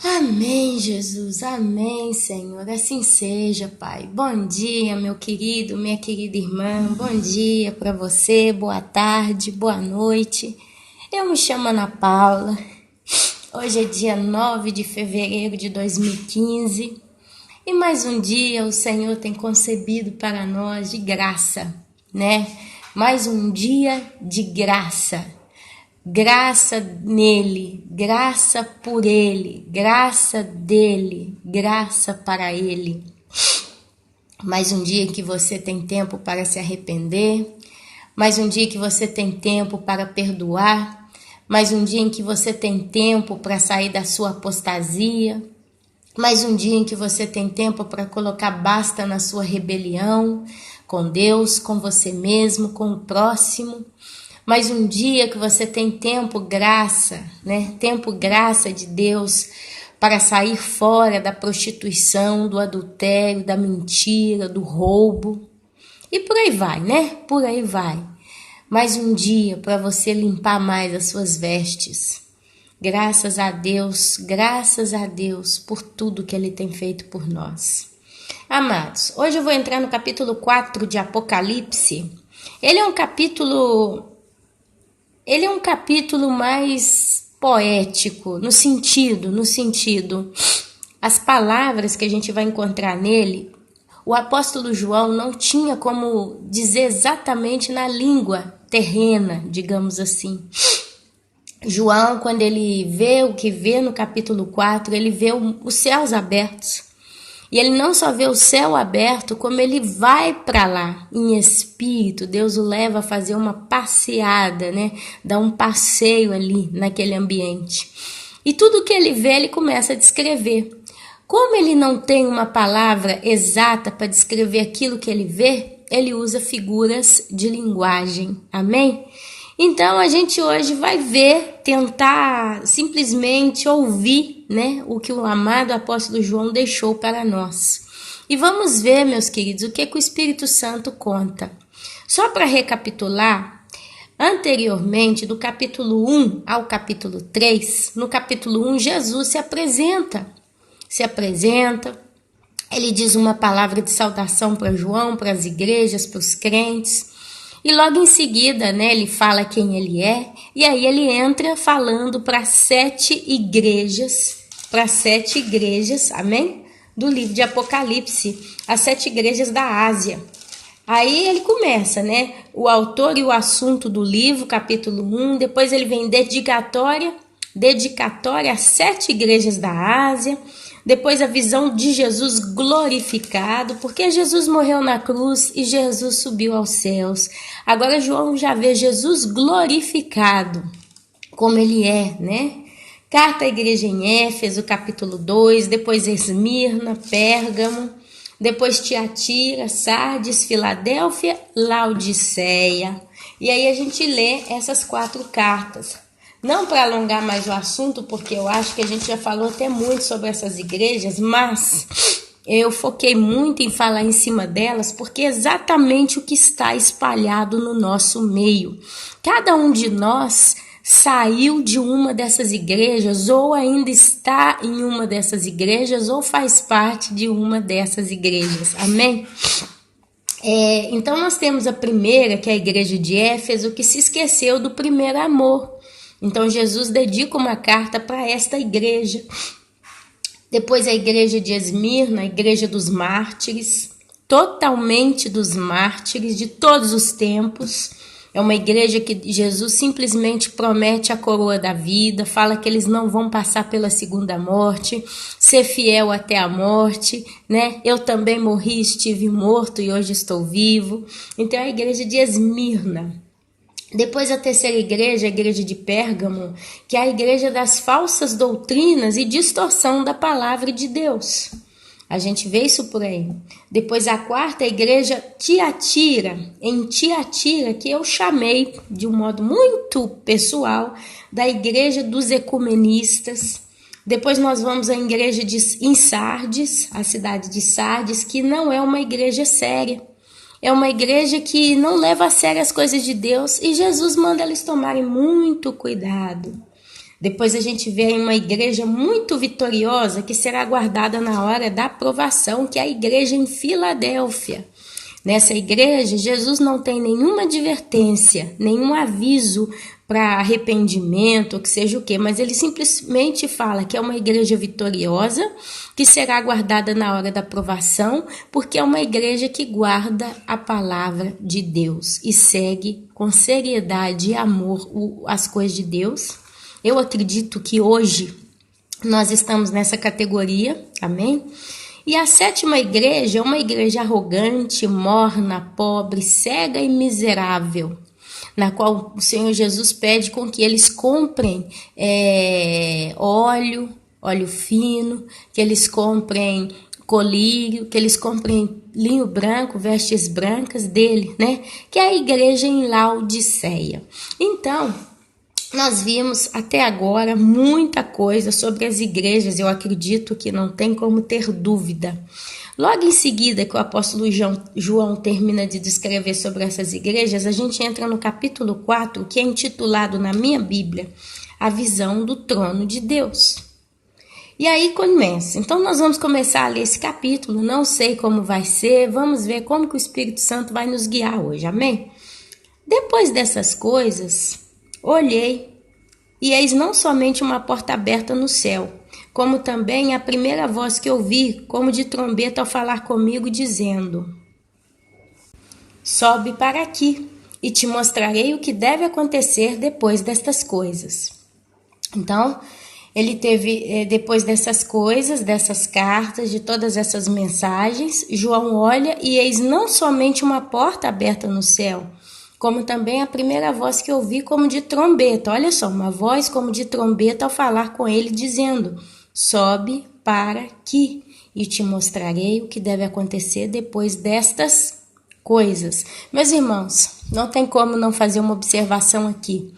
Amém, Jesus. Amém, Senhor. Assim seja, Pai. Bom dia, meu querido, minha querida irmã. Bom dia para você. Boa tarde, boa noite. Eu me chamo Ana Paula. Hoje é dia 9 de fevereiro de 2015. E mais um dia o Senhor tem concebido para nós de graça, né? Mais um dia de graça. Graça nele, graça por ele, graça dele, graça para ele. Mais um dia que você tem tempo para se arrepender, mais um dia que você tem tempo para perdoar, mais um dia em que você tem tempo para sair da sua apostasia, mais um dia em que você tem tempo para colocar basta na sua rebelião com Deus, com você mesmo, com o próximo. Mais um dia que você tem tempo, graça, né? Tempo, graça de Deus para sair fora da prostituição, do adultério, da mentira, do roubo. E por aí vai, né? Por aí vai. Mais um dia para você limpar mais as suas vestes. Graças a Deus por tudo que Ele tem feito por nós. Amados, hoje eu vou entrar no capítulo 4 de Apocalipse. Ele é um capítulo mais poético, no sentido, as palavras que a gente vai encontrar nele, o apóstolo João não tinha como dizer exatamente na língua terrena, digamos assim. João, quando ele vê o que vê no capítulo 4, ele vê os céus abertos. E ele não só vê o céu aberto, como ele vai para lá em espírito. Deus o leva a fazer uma passeada, né? Dá um passeio ali naquele ambiente. E tudo que ele vê, ele começa a descrever. Como ele não tem uma palavra exata para descrever aquilo que ele vê, ele usa figuras de linguagem. Amém? Então a gente hoje vai ver, tentar simplesmente ouvir, né, o que o amado apóstolo João deixou para nós. E vamos ver, meus queridos, o que o Espírito Santo conta. Só para recapitular, anteriormente, do capítulo 1 ao capítulo 3, no capítulo 1, Jesus se apresenta, ele diz uma palavra de saudação para João, para as igrejas, para os crentes. E logo em seguida, né, ele fala quem ele é, e aí ele entra falando para 7 igrejas, amém? Do livro de Apocalipse, as 7 igrejas da Ásia. Aí ele começa, né, o autor e o assunto do livro, capítulo 1, depois ele vem dedicatória às 7 igrejas da Ásia, depois a visão de Jesus glorificado, porque Jesus morreu na cruz e Jesus subiu aos céus. Agora João já vê Jesus glorificado, como ele é, né? Carta à igreja em Éfeso, capítulo 2, depois Esmirna, Pérgamo, depois Tiatira, Sardes, Filadélfia, Laodiceia. E aí a gente lê essas 4 cartas. Não para alongar mais o assunto, porque eu acho que a gente já falou até muito sobre essas igrejas, mas eu foquei muito em falar em cima delas, porque é exatamente o que está espalhado no nosso meio. Cada um de nós saiu de uma dessas igrejas, ou ainda está em uma dessas igrejas, ou faz parte de uma dessas igrejas. Amém? Então nós temos a primeira, que é a igreja de Éfeso, que se esqueceu do primeiro amor. Então Jesus dedica uma carta para esta igreja. Depois a igreja de Esmirna, a igreja dos mártires, totalmente dos mártires de todos os tempos. É uma igreja que Jesus simplesmente promete a coroa da vida, fala que eles não vão passar pela segunda morte, ser fiel até a morte, né? Eu também morri, estive morto e hoje estou vivo. Então é a igreja de Esmirna. Depois a terceira igreja, a igreja de Pérgamo, que é a igreja das falsas doutrinas e distorção da palavra de Deus. A gente vê isso por aí. Depois a quarta, a igreja Tiatira, em Tiatira, que eu chamei de um modo muito pessoal, da igreja dos ecumenistas. Depois nós vamos à igreja em Sardes, a cidade de Sardes, que não é uma igreja séria. É uma igreja que não leva a sério as coisas de Deus e Jesus manda eles tomarem muito cuidado. Depois a gente vê uma igreja muito vitoriosa que será guardada na hora da aprovação, que é a igreja em Filadélfia. Nessa igreja, Jesus não tem nenhuma advertência, nenhum aviso para arrependimento, ou que seja o quê, mas ele simplesmente fala que é uma igreja vitoriosa, que será guardada na hora da aprovação, porque é uma igreja que guarda a palavra de Deus e segue com seriedade e amor as coisas de Deus. Eu acredito que hoje nós estamos nessa categoria, amém? E a sétima igreja é uma igreja arrogante, morna, pobre, cega e miserável, na qual o Senhor Jesus pede com que eles comprem óleo fino, que eles comprem colírio, que eles comprem linho branco, vestes brancas dele, né? Que é a igreja em Laodiceia. Então, nós vimos até agora muita coisa sobre as igrejas, eu acredito que não tem como ter dúvida. Logo em seguida que o apóstolo João termina de descrever sobre essas igrejas, a gente entra no capítulo 4, que é intitulado na minha Bíblia, A Visão do Trono de Deus. E aí começa. Então nós vamos começar a ler esse capítulo, não sei como vai ser, vamos ver como que o Espírito Santo vai nos guiar hoje, amém? Depois dessas coisas, olhei, e eis não somente uma porta aberta no céu, como também a primeira voz que ouvi, como de trombeta ao falar comigo, dizendo: sobe para aqui, e te mostrarei o que deve acontecer depois destas coisas. Então, ele teve, depois dessas coisas, dessas cartas, de todas essas mensagens, João olha e eis não somente uma porta aberta no céu, como também a primeira voz que ouvi como de trombeta. Olha só, uma voz como de trombeta ao falar com ele, dizendo: sobe para aqui e te mostrarei o que deve acontecer depois destas coisas. Meus irmãos, não tem como não fazer uma observação aqui.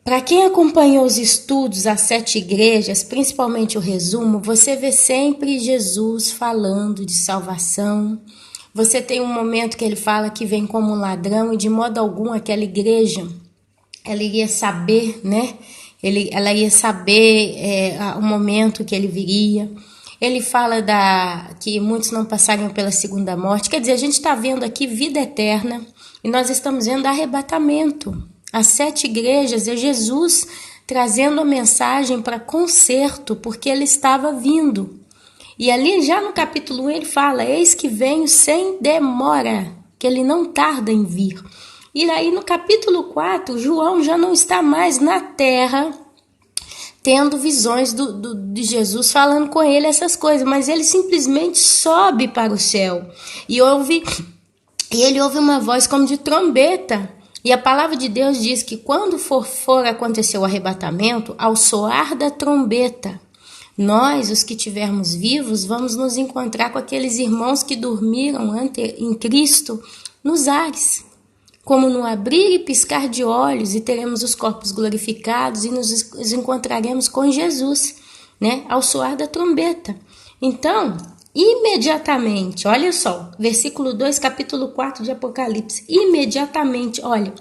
Para quem acompanhou os estudos, as 7 igrejas, principalmente o resumo, você vê sempre Jesus falando de salvação. Você tem um momento que ele fala que vem como um ladrão e de modo algum aquela igreja, ela iria saber, né? Ela ia saber o momento que ele viria. Ele fala que muitos não passariam pela segunda morte. Quer dizer, a gente está vendo aqui vida eterna e nós estamos vendo arrebatamento. As 7 igrejas é Jesus trazendo a mensagem para conserto, porque ele estava vindo. E ali já no capítulo 1 ele fala: eis que venho sem demora, que ele não tarda em vir. E aí no capítulo 4, João já não está mais na terra, tendo visões de Jesus falando com ele essas coisas, mas ele simplesmente sobe para o céu. E ele ouve uma voz como de trombeta. E a palavra de Deus diz que quando for acontecer o arrebatamento, ao soar da trombeta, nós, os que estivermos vivos, vamos nos encontrar com aqueles irmãos que dormiram em Cristo nos ares, como no abrir e piscar de olhos, e teremos os corpos glorificados e nos encontraremos com Jesus, né? Ao soar da trombeta. Então, imediatamente, olha só, versículo 2, capítulo 4 de Apocalipse, imediatamente, olha,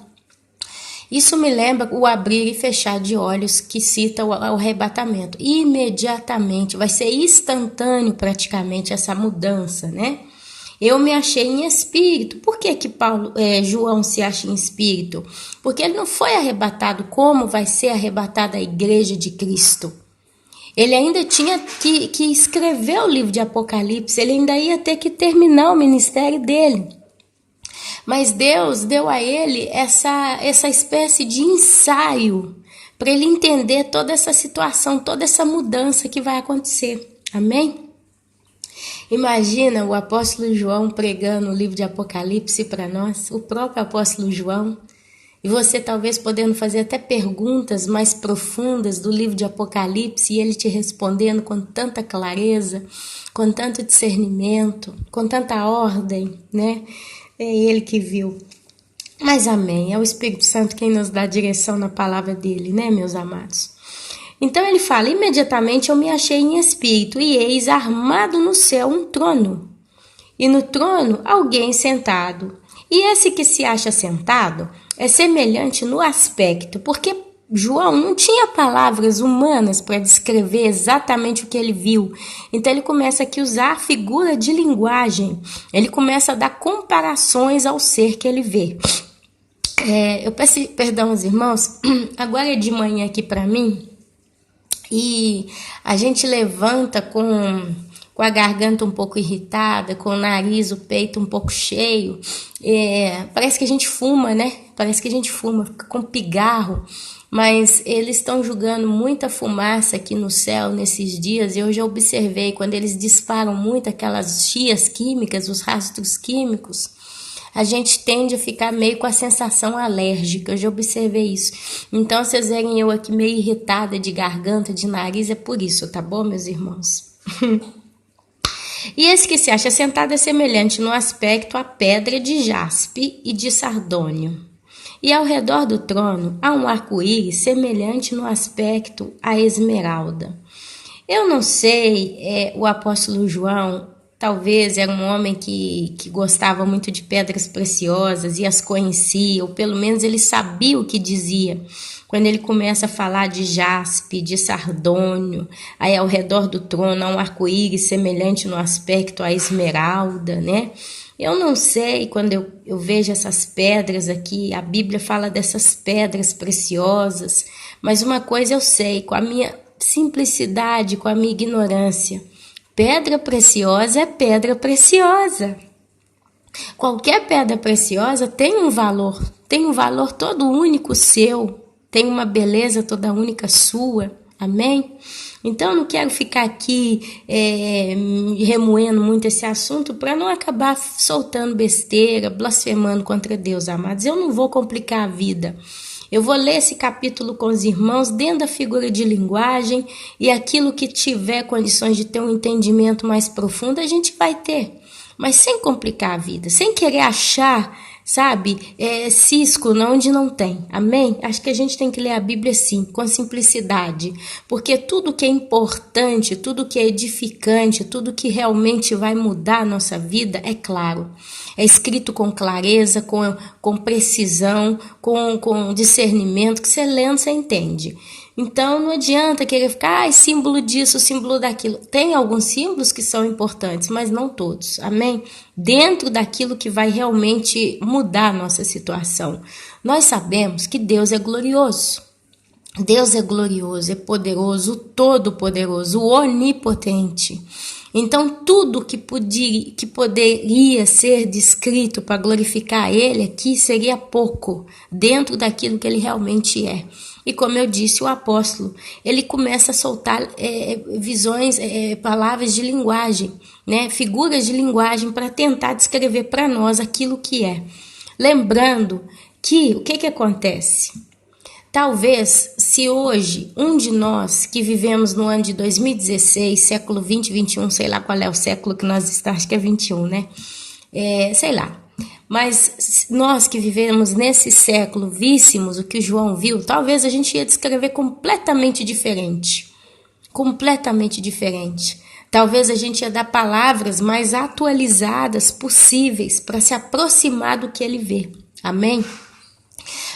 isso me lembra o abrir e fechar de olhos que cita o arrebatamento. Imediatamente, vai ser instantâneo praticamente essa mudança, né? Eu me achei em espírito. Por que João se acha em espírito? Porque ele não foi arrebatado como vai ser arrebatada a igreja de Cristo. Ele ainda tinha que escrever o livro de Apocalipse, ele ainda ia ter que terminar o ministério dele. Mas Deus deu a ele essa espécie de ensaio para ele entender toda essa situação, toda essa mudança que vai acontecer. Amém? Imagina o apóstolo João pregando o livro de Apocalipse para nós, o próprio apóstolo João, e você talvez podendo fazer até perguntas mais profundas do livro de Apocalipse e ele te respondendo com tanta clareza, com tanto discernimento, com tanta ordem, né? É ele que viu. Mas amém, é o Espírito Santo quem nos dá direção na palavra dele, né, meus amados? Então ele fala: imediatamente eu me achei em espírito, e eis armado no céu um trono, e no trono alguém sentado. E esse que se acha sentado é semelhante no aspecto, porque João não tinha palavras humanas para descrever exatamente o que ele viu. Então ele começa aqui a usar a figura de linguagem. Ele começa a dar comparações ao ser que ele vê. Eu peço perdão aos irmãos, agora é de manhã aqui para mim, e a gente levanta com a garganta um pouco irritada, com o nariz, o peito um pouco cheio, parece que a gente fuma, né? Parece que a gente fuma, fica com pigarro, mas eles estão jogando muita fumaça aqui no céu nesses dias, e eu já observei, quando eles disparam muito aquelas chias químicas, os rastros químicos, a gente tende a ficar meio com a sensação alérgica, eu já observei isso. Então, vocês verem eu aqui meio irritada de garganta, de nariz, é por isso, tá bom, meus irmãos? E esse que se acha sentado é semelhante no aspecto à pedra de jaspe e de sardônio. E ao redor do trono há um arco-íris semelhante no aspecto à esmeralda. Eu não sei, o apóstolo João talvez era um homem que gostava muito de pedras preciosas e as conhecia, ou pelo menos ele sabia o que dizia. Quando ele começa a falar de jaspe, de sardônio, aí ao redor do trono há um arco-íris semelhante no aspecto à esmeralda, né? Eu não sei, quando eu vejo essas pedras aqui, a Bíblia fala dessas pedras preciosas, mas uma coisa eu sei, com a minha simplicidade, com a minha ignorância, pedra preciosa é pedra preciosa. Qualquer pedra preciosa tem um valor todo único seu, tem uma beleza toda única sua, amém? Então eu não quero ficar aqui remoendo muito esse assunto para não acabar soltando besteira, blasfemando contra Deus, amados. Eu não vou complicar a vida. Eu vou ler esse capítulo com os irmãos dentro da figura de linguagem, e aquilo que tiver condições de ter um entendimento mais profundo, a gente vai ter. Mas sem complicar a vida, sem querer achar, sabe, cisco onde não tem. Amém? Acho que a gente tem que ler a Bíblia assim, com simplicidade. Porque tudo que é importante, tudo que é edificante, tudo que realmente vai mudar a nossa vida, é claro. É escrito com clareza, com precisão, com discernimento, que você lendo, você entende. Então não adianta querer ficar, símbolo disso, símbolo daquilo. Tem alguns símbolos que são importantes, mas não todos, amém? Dentro daquilo que vai realmente mudar a nossa situação. Nós sabemos que Deus é glorioso. Deus é glorioso, é poderoso, todo-poderoso, onipotente. Então, tudo que poderia ser descrito para glorificar Ele aqui seria pouco, dentro daquilo que Ele realmente é. E como eu disse, o apóstolo, ele começa a soltar visões, palavras de linguagem, né? Figuras de linguagem para tentar descrever para nós aquilo que é. Lembrando que, o que acontece? Talvez, se hoje, um de nós que vivemos no ano de 2016, século 20, 21, sei lá qual é o século que nós estamos, acho que é 21, né? Sei lá. Mas nós que vivemos nesse século, víssemos o que o João viu, talvez a gente ia descrever completamente diferente. Completamente diferente. Talvez a gente ia dar palavras mais atualizadas possíveis para se aproximar do que ele vê. Amém?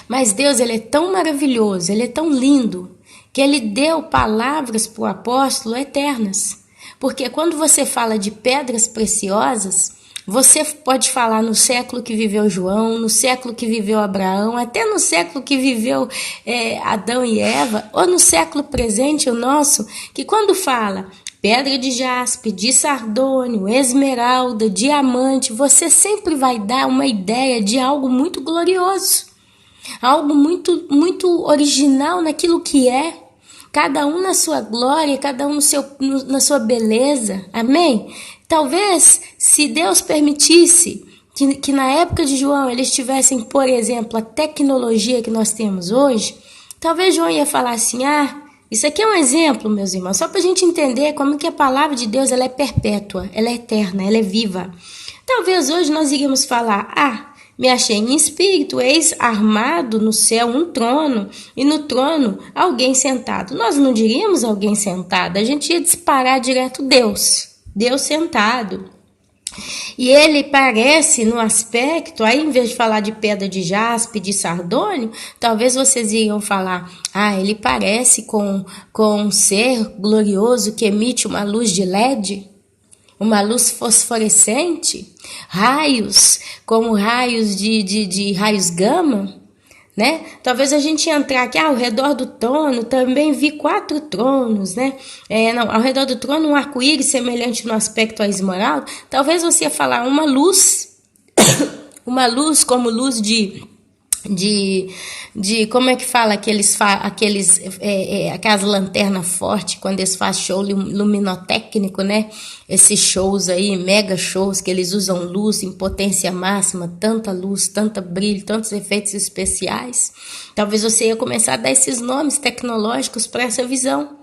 Mas Deus, ele é tão maravilhoso, ele é tão lindo, que ele deu palavras para o apóstolo eternas. Porque quando você fala de pedras preciosas, você pode falar no século que viveu João, no século que viveu Abraão, até no século que viveu Adão e Eva, ou no século presente, o nosso, que quando fala pedra de jaspe, de sardônio, esmeralda, diamante, você sempre vai dar uma ideia de algo muito glorioso. Algo muito, muito original naquilo que é. Cada um na sua glória, cada um na sua beleza. Amém? Talvez, se Deus permitisse que na época de João eles tivessem, por exemplo, a tecnologia que nós temos hoje, talvez João ia falar assim, isso aqui é um exemplo, meus irmãos, só para a gente entender como que a palavra de Deus ela é perpétua, ela é eterna, ela é viva. Talvez hoje nós iríamos falar, me achei em espírito, eis armado no céu um trono, e no trono alguém sentado. Nós não diríamos alguém sentado, a gente ia disparar direto Deus sentado. E ele parece no aspecto, aí em vez de falar de pedra de jaspe, de sardônio, talvez vocês iriam falar, ele parece com um ser glorioso que emite uma luz de LED, uma luz fosforescente, raios, como raios de raios gama, né? Talvez a gente entrar aqui, ao redor do trono, também vi 4 tronos, né? Ao redor do trono, um arco-íris semelhante no aspecto à esmeralda. Talvez você ia falar uma luz, uma luz como luz de como é que fala aquelas lanternas fortes quando eles fazem show luminotécnico, né? Esses shows aí, mega shows que eles usam luz em potência máxima, tanta luz, tanto brilho, tantos efeitos especiais. Talvez você ia começar a dar esses nomes tecnológicos para essa visão.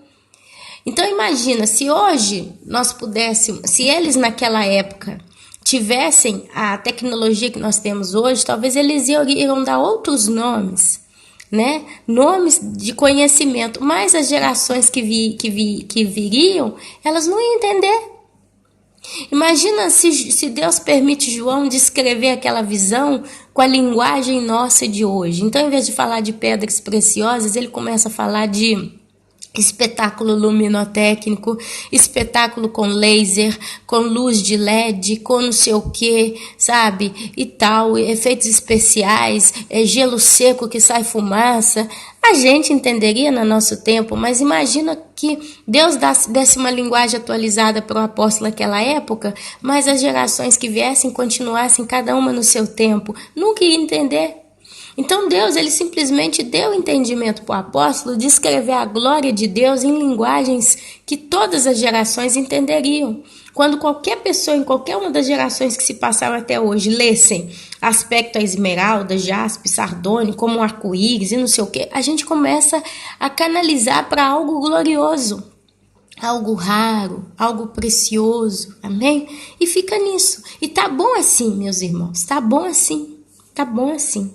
Então imagina, se hoje nós pudéssemos, se eles naquela época tivessem a tecnologia que nós temos hoje, talvez eles iriam dar outros nomes, né? Nomes de conhecimento, mas as gerações que viriam, elas não iam entender. Imagina se Deus permite João descrever aquela visão com a linguagem nossa de hoje. Então, em vez de falar de pedras preciosas, ele começa a falar de espetáculo luminotécnico, espetáculo com laser, com luz de LED, com não sei o que, sabe, e tal, efeitos especiais, gelo seco que sai fumaça. A gente entenderia no nosso tempo, mas imagina que Deus desse uma linguagem atualizada para o apóstolo naquela época, mas as gerações que viessem continuassem cada uma no seu tempo, nunca ia entender. Então Deus, ele simplesmente deu entendimento para o apóstolo de escrever a glória de Deus em linguagens que todas as gerações entenderiam. Quando qualquer pessoa, em qualquer uma das gerações que se passaram até hoje, lessem aspecto a esmeralda, jaspe, sardônio, como um arco-íris e não sei o que, a gente começa a canalizar para algo glorioso, algo raro, algo precioso, amém? E fica nisso. E tá bom assim, meus irmãos, tá bom assim, tá bom assim.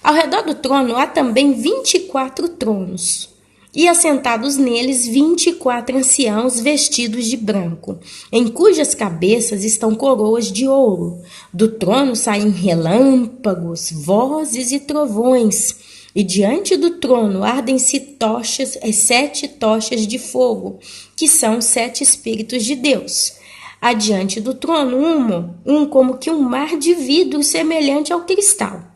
Ao redor do trono há também 24 tronos, e assentados neles 24 anciãos vestidos de branco, em cujas cabeças estão coroas de ouro. Do trono saem relâmpagos, vozes e trovões, e diante do trono ardem-se tochas, 7 tochas de fogo, que são 7 Espíritos de Deus. Adiante do trono, um como que um mar de vidro semelhante ao cristal.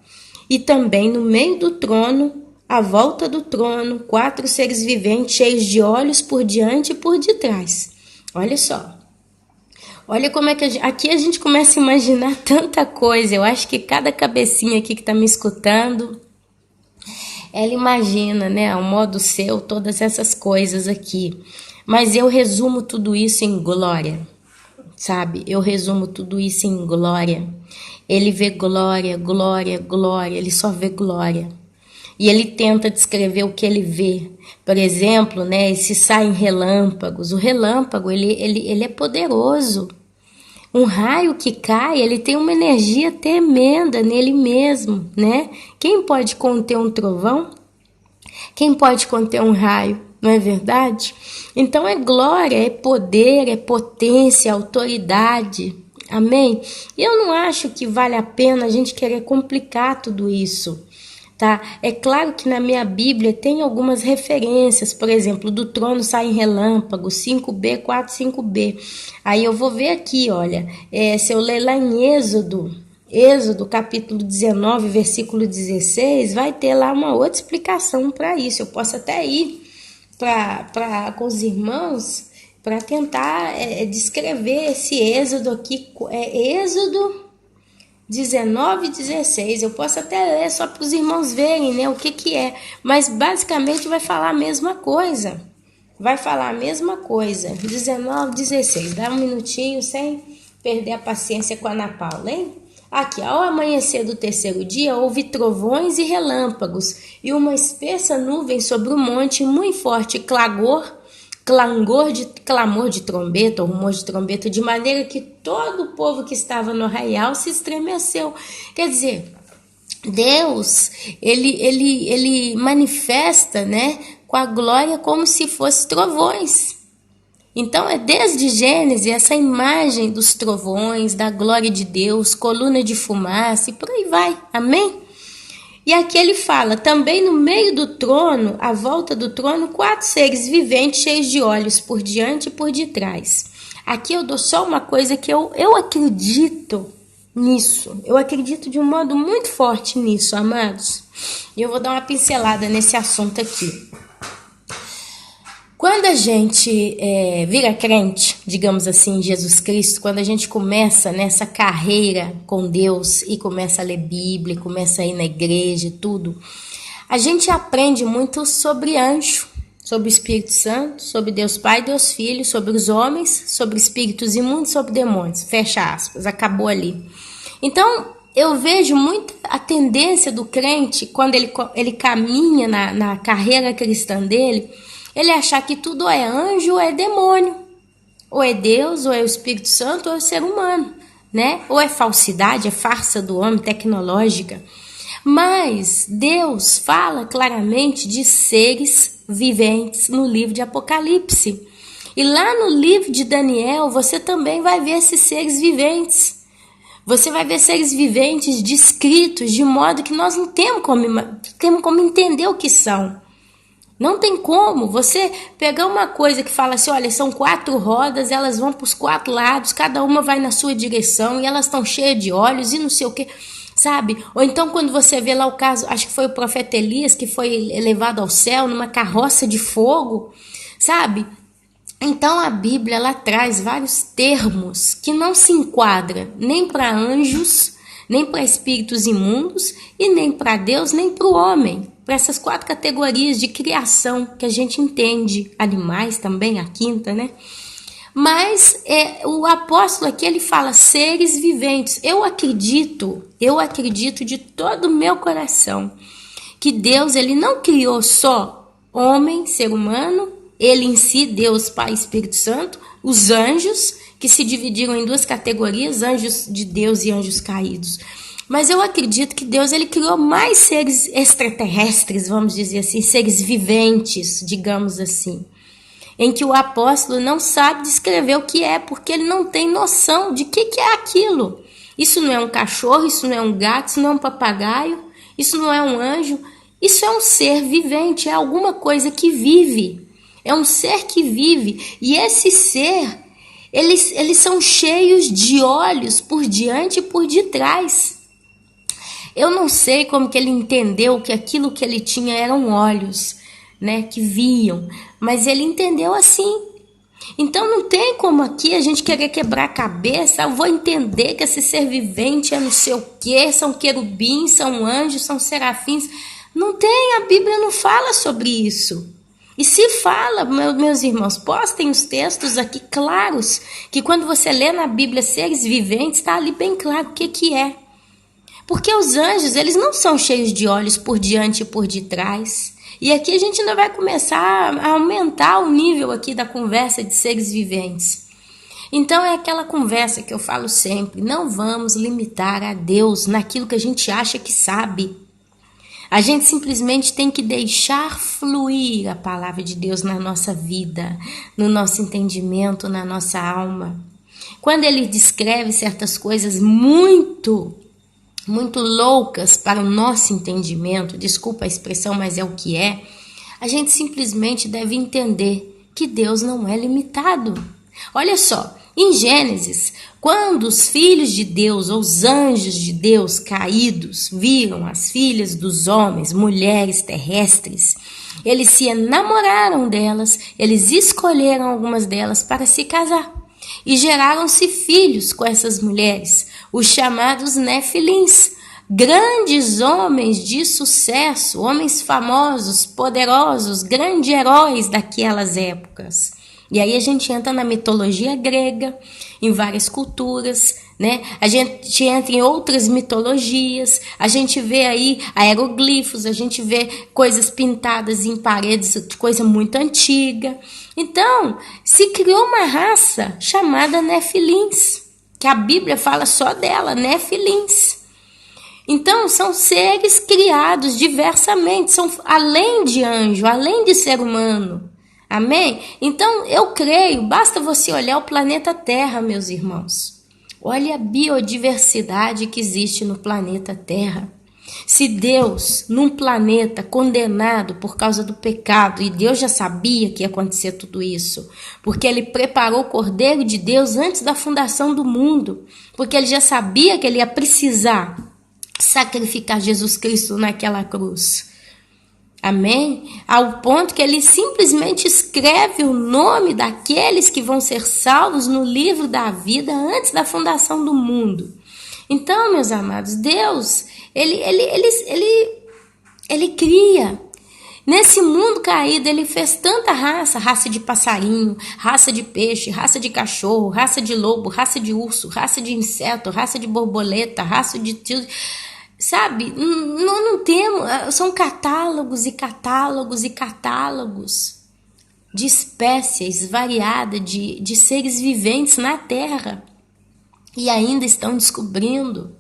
E também no meio do trono, à volta do trono, 4 seres viventes cheios de olhos por diante e por detrás. Olha só. Olha como é que aqui a gente começa a imaginar tanta coisa. Eu acho que cada cabecinha aqui que está me escutando, ela imagina, né, ao modo seu, todas essas coisas aqui. Mas eu resumo tudo isso em glória, sabe? Eu resumo tudo isso em glória. Ele vê glória, glória, glória, ele só vê glória. E ele tenta descrever o que ele vê. Por exemplo, né, se saem relâmpagos, o relâmpago, ele é poderoso. Um raio que cai, ele tem uma energia tremenda nele mesmo, né? Quem pode conter um trovão? Quem pode conter um raio? Não é verdade? Então é glória, é poder, é potência, é autoridade. Amém? E eu não acho que vale a pena a gente querer complicar tudo isso, tá? É claro que na minha Bíblia tem algumas referências, por exemplo, do trono saem relâmpagos, 5b, 4, 5b. Aí eu vou ver aqui, olha, se eu ler lá em Êxodo capítulo 19, versículo 16, vai ter lá uma outra explicação para isso. Eu posso até ir com os irmãos para tentar descrever esse êxodo aqui, Êxodo 19 e 16, eu posso até ler só para os irmãos verem, né, o que é, mas basicamente vai falar a mesma coisa, 19, 16, dá um minutinho sem perder a paciência com a Ana Paula, hein? Aqui, ao amanhecer do 3º dia, houve trovões e relâmpagos, e uma espessa nuvem sobre o monte, muito forte clamor de trombeta, ou rumor de trombeta, de maneira que todo o povo que estava no arraial se estremeceu. Quer dizer, Deus, ele manifesta, né, com a glória como se fosse trovões. Então é desde Gênesis essa imagem dos trovões, da glória de Deus, coluna de fumaça e por aí vai, amém? E aqui ele fala, também no meio do trono, à volta do trono, 4 seres viventes cheios de olhos por diante e por detrás. Aqui eu dou só uma coisa que eu acredito nisso. Eu acredito de um modo muito forte nisso, amados. E eu vou dar uma pincelada nesse assunto aqui. Quando a gente vira crente, digamos assim, em Jesus Cristo, quando a gente começa nessa carreira com Deus e começa a ler Bíblia, começa a ir na igreja e tudo, a gente aprende muito sobre anjo, sobre o Espírito Santo, sobre Deus Pai, Deus Filho, sobre os homens, sobre espíritos imundos, sobre demônios. Fecha aspas, acabou ali. Então, eu vejo muito a tendência do crente, quando ele caminha na carreira cristã dele, ele achar que tudo é anjo ou é demônio, ou é Deus, ou é o Espírito Santo, ou é o ser humano, né? Ou é falsidade, é farsa do homem tecnológica. Mas Deus fala claramente de seres viventes no livro de Apocalipse. E lá no livro de Daniel, você também vai ver esses seres viventes. Você vai ver seres viventes descritos de modo que nós não temos como entender o que são. Não tem como você pegar uma coisa que fala assim, olha, são 4 rodas, elas vão para os 4 lados, cada uma vai na sua direção e elas estão cheias de olhos e não sei o que, sabe? Ou então quando você vê lá o caso, acho que foi o profeta Elias que foi levado ao céu numa carroça de fogo, sabe? Então a Bíblia ela traz vários termos que não se enquadram nem para anjos, nem para espíritos imundos e nem para Deus, nem para o homem. Para essas 4 categorias de criação que a gente entende, animais também, a quinta, né? Mas o apóstolo aqui ele fala seres viventes. Eu acredito de todo o meu coração que Deus ele não criou só homem, ser humano, ele em si, Deus, Pai, Espírito Santo, os anjos, que se dividiram em 2 categorias, anjos de Deus e anjos caídos. Mas eu acredito que Deus ele criou mais seres extraterrestres, vamos dizer assim, seres viventes, digamos assim, em que o apóstolo não sabe descrever o que é, porque ele não tem noção de que é aquilo. Isso não é um cachorro, isso não é um gato, isso não é um papagaio, isso não é um anjo, isso é um ser vivente, é alguma coisa que vive, é um ser que vive, e esse ser, eles são cheios de olhos por diante e por detrás. Eu não sei como que ele entendeu que aquilo que ele tinha eram olhos, né, que viam, mas ele entendeu assim. Então não tem como aqui a gente querer quebrar a cabeça, eu vou entender que esse ser vivente é não sei o que, são querubins, são anjos, são serafins. Não tem, a Bíblia não fala sobre isso. E se fala, meus irmãos, postem os textos aqui claros, que quando você lê na Bíblia seres viventes, está ali bem claro o que é. Porque os anjos, eles não são cheios de olhos por diante e por detrás. E aqui a gente ainda vai começar a aumentar o nível aqui da conversa de seres viventes. Então é aquela conversa que eu falo sempre, não vamos limitar a Deus naquilo que a gente acha que sabe. A gente simplesmente tem que deixar fluir a palavra de Deus na nossa vida, no nosso entendimento, na nossa alma. Quando ele descreve certas coisas muito loucas para o nosso entendimento, desculpa a expressão, mas é o que é, a gente simplesmente deve entender que Deus não é limitado. Olha só, em Gênesis, quando os filhos de Deus, ou os anjos de Deus caídos, viram as filhas dos homens, mulheres terrestres, eles se enamoraram delas, eles escolheram algumas delas para se casar. E geraram-se filhos com essas mulheres, os chamados Nefilins, grandes homens de sucesso, homens famosos, poderosos, grandes heróis daquelas épocas. E aí a gente entra na mitologia grega, em várias culturas, né? A gente entra em outras mitologias, a gente vê aí aeroglifos, a gente vê coisas pintadas em paredes de coisa muito antiga. Então, se criou uma raça chamada Nefilins, que a Bíblia fala só dela, Nefilins. Então, são seres criados diversamente, são além de anjo, além de ser humano. Amém? Então, eu creio, basta você olhar o planeta Terra, meus irmãos. Olha a biodiversidade que existe no planeta Terra. Se Deus, num planeta condenado por causa do pecado, e Deus já sabia que ia acontecer tudo isso, porque Ele preparou o Cordeiro de Deus antes da fundação do mundo, porque Ele já sabia que Ele ia precisar sacrificar Jesus Cristo naquela cruz. Amém? Ao ponto que Ele simplesmente escreve o nome daqueles que vão ser salvos no livro da vida antes da fundação do mundo. Então, meus amados, Deus, Ele cria. Nesse mundo caído, Ele fez tanta raça de passarinho, raça de peixe, raça de cachorro, raça de lobo, raça de urso, raça de inseto, raça de borboleta, raça de tudo. Sabe, não temos, são catálogos e catálogos e catálogos de espécies variadas de seres viventes na Terra. E ainda estão descobrindo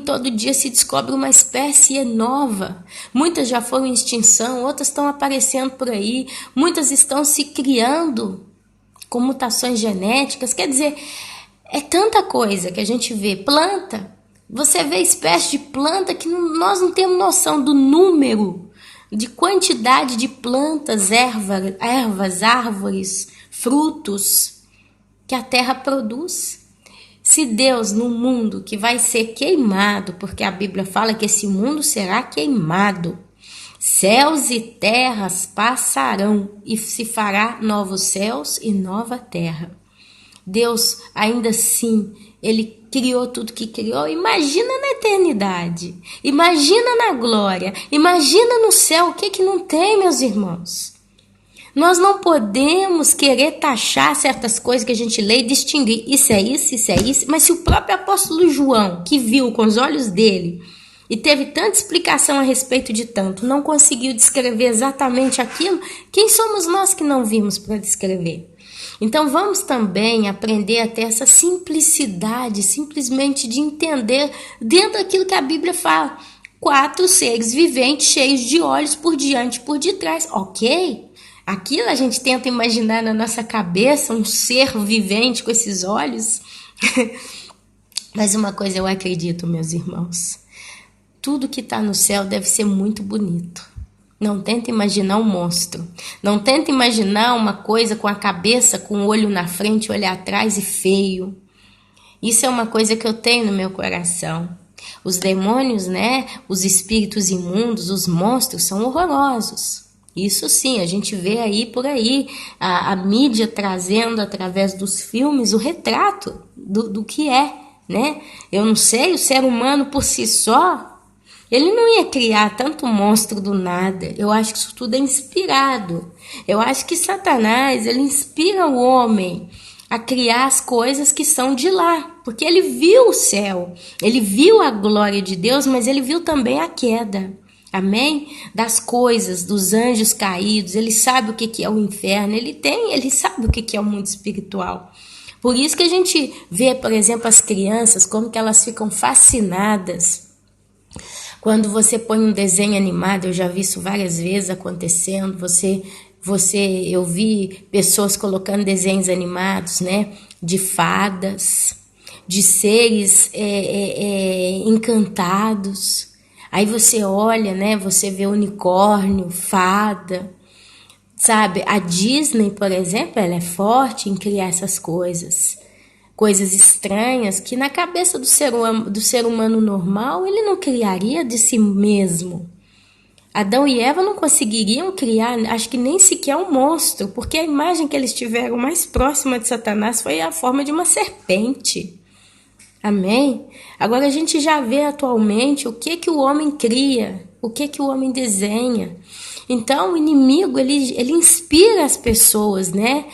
todo dia, se descobre uma espécie nova. Muitas já foram em extinção, outras estão aparecendo por aí, muitas estão se criando com mutações genéticas. Quer dizer, é tanta coisa que a gente vê. Planta, você vê espécies de planta que nós não temos noção do número, de quantidade de plantas, ervas, árvores, frutos que a terra produz. Se Deus, num mundo que vai ser queimado, porque a Bíblia fala que esse mundo será queimado, céus e terras passarão e se fará novos céus e nova terra. Deus, ainda assim, Ele criou tudo que criou. Imagina na eternidade, imagina na glória, imagina no céu, o que não tem, meus irmãos? Nós não podemos querer taxar certas coisas que a gente lê e distinguir. Isso é isso. Mas se o próprio apóstolo João, que viu com os olhos dele e teve tanta explicação a respeito de tanto, não conseguiu descrever exatamente aquilo, quem somos nós que não vimos para descrever? Então vamos também aprender a ter essa simplicidade, simplesmente de entender dentro daquilo que a Bíblia fala. 4 seres viventes cheios de olhos por diante e por detrás. Ok? Aquilo a gente tenta imaginar na nossa cabeça, um ser vivente com esses olhos. Mas uma coisa eu acredito, meus irmãos. Tudo que está no céu deve ser muito bonito. Não tenta imaginar um monstro. Não tenta imaginar uma coisa com a cabeça, com o olho na frente, o olho atrás e feio. Isso é uma coisa que eu tenho no meu coração. Os demônios, né? Os espíritos imundos, os monstros são horrorosos. Isso sim, a gente vê aí por aí a mídia trazendo através dos filmes o retrato do que é, né? Eu não sei, o ser humano por si só, ele não ia criar tanto monstro do nada. Eu acho que isso tudo é inspirado. Eu acho que Satanás, ele inspira o homem a criar as coisas que são de lá, porque ele viu o céu, ele viu a glória de Deus, mas ele viu também a queda. Amém? Das coisas, dos anjos caídos, ele sabe o que é o inferno, ele sabe o que é o mundo espiritual. Por isso que a gente vê, por exemplo, as crianças, como que elas ficam fascinadas. Quando você põe um desenho animado, eu já vi isso várias vezes acontecendo, eu vi pessoas colocando desenhos animados, né, de fadas, de seres encantados. Aí você olha, né? Você vê unicórnio, fada, sabe? A Disney, por exemplo, ela é forte em criar essas coisas estranhas que na cabeça do ser humano normal ele não criaria de si mesmo. Adão e Eva não conseguiriam criar, acho que nem sequer um monstro, porque a imagem que eles tiveram mais próxima de Satanás foi a forma de uma serpente. Amém? Agora a gente já vê atualmente o que o homem cria, o que o homem desenha. Então o inimigo, ele inspira as pessoas, né,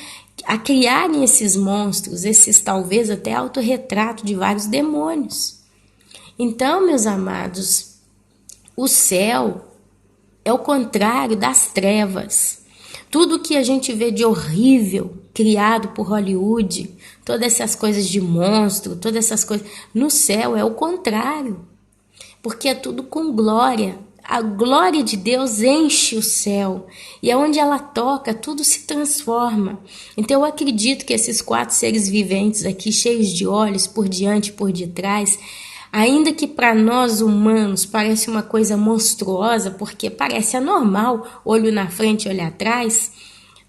a criarem esses monstros, esses talvez até autorretrato de vários demônios. Então, meus amados, o céu é o contrário das trevas. Tudo que a gente vê de horrível, criado por Hollywood, todas essas coisas de monstro, todas essas coisas, no céu é o contrário. Porque é tudo com glória. a glória de Deus enche o céu, e aonde ela toca, tudo se transforma. Então eu acredito que esses 4 seres viventes aqui, cheios de olhos por diante e por detrás, ainda que para nós humanos parece uma coisa monstruosa, porque parece anormal, olho na frente, olho atrás,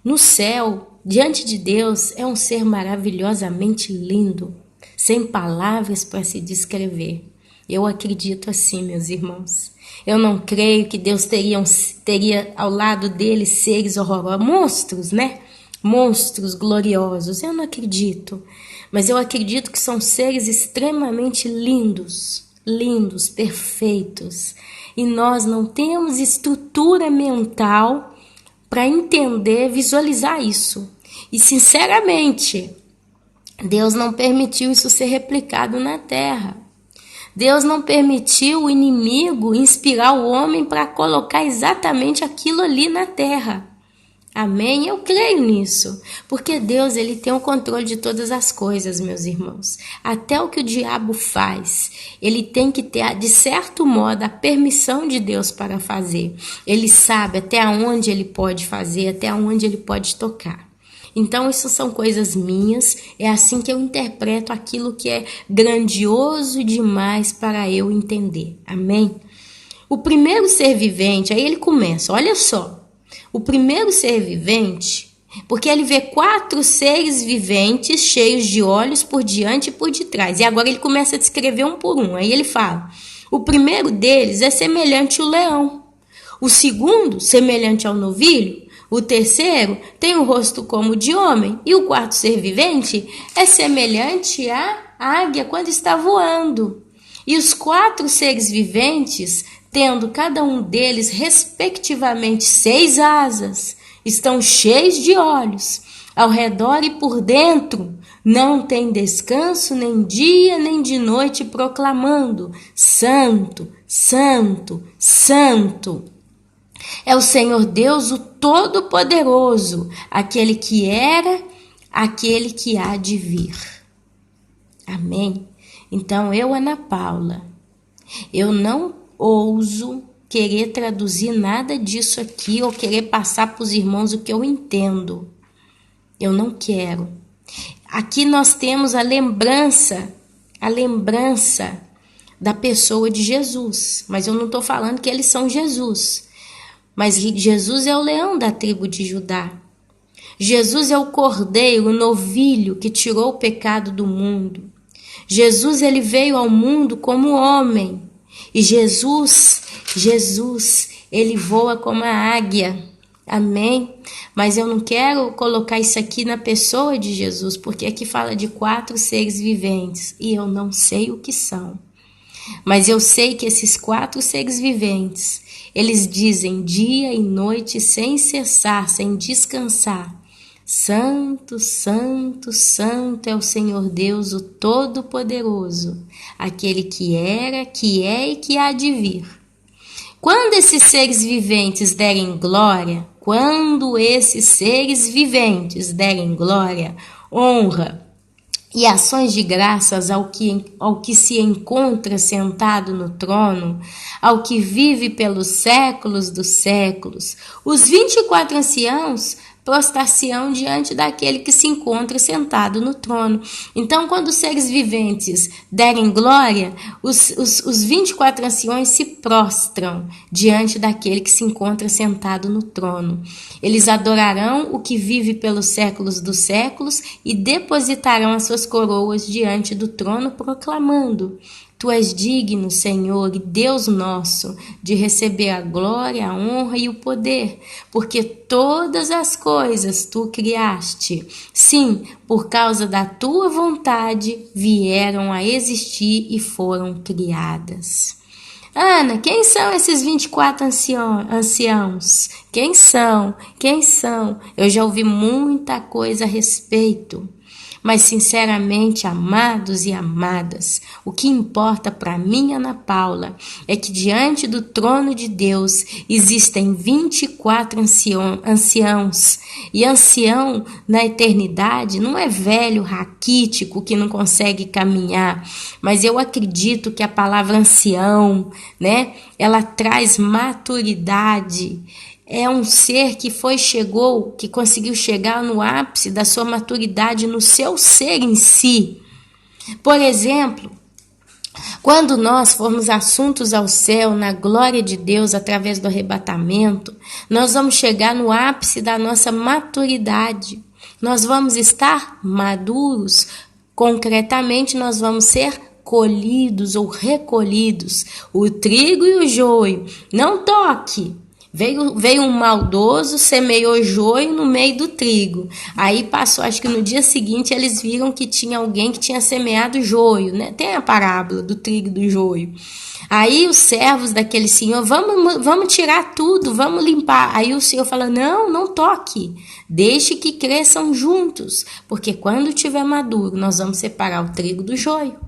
no céu, diante de Deus, é um ser maravilhosamente lindo, sem palavras para se descrever. Eu acredito assim, meus irmãos. Eu não creio que Deus teria ao lado dele seres horrorosos, monstros, né? Monstros gloriosos. Eu não acredito. Mas eu acredito que são seres extremamente lindos, lindos, perfeitos. E nós não temos estrutura mental para entender, visualizar isso. E sinceramente, Deus não permitiu isso ser replicado na Terra. Deus não permitiu o inimigo inspirar o homem para colocar exatamente aquilo ali na Terra. Amém? Eu creio nisso, porque Deus ele tem o controle de todas as coisas, meus irmãos. Até o que o diabo faz, ele tem que ter, de certo modo, a permissão de Deus para fazer. Ele sabe até onde ele pode fazer, até onde ele pode tocar. Então, isso são coisas minhas, é assim que eu interpreto aquilo que é grandioso demais para eu entender. Amém? O primeiro ser vivente, aí ele começa, olha só. O primeiro ser vivente, porque ele vê 4 seres viventes cheios de olhos por diante e por detrás. E agora ele começa a descrever um por um. Aí ele fala, o primeiro deles é semelhante ao leão. O segundo, semelhante ao novilho. O terceiro tem o rosto como de homem. E o quarto ser vivente é semelhante à águia quando está voando. E os 4 seres viventes, tendo cada um deles respectivamente 6 asas, estão cheios de olhos, ao redor e por dentro, não tem descanso nem dia nem de noite, proclamando: Santo, Santo, Santo. É o Senhor Deus, o Todo-Poderoso, aquele que era, aquele que há de vir. Amém? Então eu, Ana Paula, eu não ouso querer traduzir nada disso aqui ou querer passar para os irmãos o que eu entendo. Eu não quero. Aqui nós temos a lembrança da pessoa de Jesus, mas eu não estou falando que eles são Jesus. Mas Jesus é o leão da tribo de Judá. Jesus é o cordeiro, o novilho que tirou o pecado do mundo. Jesus, ele veio ao mundo como homem. E Jesus, ele voa como a águia. Amém? Mas eu não quero colocar isso aqui na pessoa de Jesus, porque aqui fala de 4 seres viventes. E eu não sei o que são. Mas eu sei que esses 4 seres viventes, eles dizem dia e noite sem cessar, sem descansar: Santo, Santo, Santo é o Senhor Deus, o Todo-Poderoso, aquele que era, que é e que há de vir. Quando esses seres viventes derem glória, honra e ações de graças ao que se encontra sentado no trono, ao que vive pelos séculos dos séculos, os 24 anciãos prostrar-se-ão diante daquele que se encontra sentado no trono. Então, quando os seres viventes derem glória, os 24 anciões se prostram diante daquele que se encontra sentado no trono. Eles adorarão o que vive pelos séculos dos séculos e depositarão as suas coroas diante do trono, proclamando: Tu és digno, Senhor, e Deus nosso, de receber a glória, a honra e o poder, porque todas as coisas Tu criaste. Sim, por causa da Tua vontade, vieram a existir e foram criadas. Ana, quem são esses 24 anciãos? Quem são? Eu já ouvi muita coisa a respeito. Mas, sinceramente, amados e amadas, o que importa para mim, Ana Paula, é que diante do trono de Deus existem 24 anciãos. E ancião na eternidade não é velho, raquítico, que não consegue caminhar. Mas eu acredito que a palavra ancião, né, ela traz maturidade. É um ser que que conseguiu chegar no ápice da sua maturidade no seu ser em si. Por exemplo, quando nós formos assuntos ao céu, na glória de Deus, através do arrebatamento, nós vamos chegar no ápice da nossa maturidade. Nós vamos estar maduros. Concretamente, nós vamos ser colhidos ou recolhidos. O trigo e o joio. Não toque. Veio um maldoso, semeou joio no meio do trigo. Aí passou, acho que no dia seguinte eles viram que tinha alguém que tinha semeado joio, né? Tem a parábola do trigo e do joio. Aí os servos daquele senhor, vamos tirar tudo, vamos limpar. Aí o senhor fala, não toque, deixe que cresçam juntos, porque quando tiver maduro nós vamos separar o trigo do joio.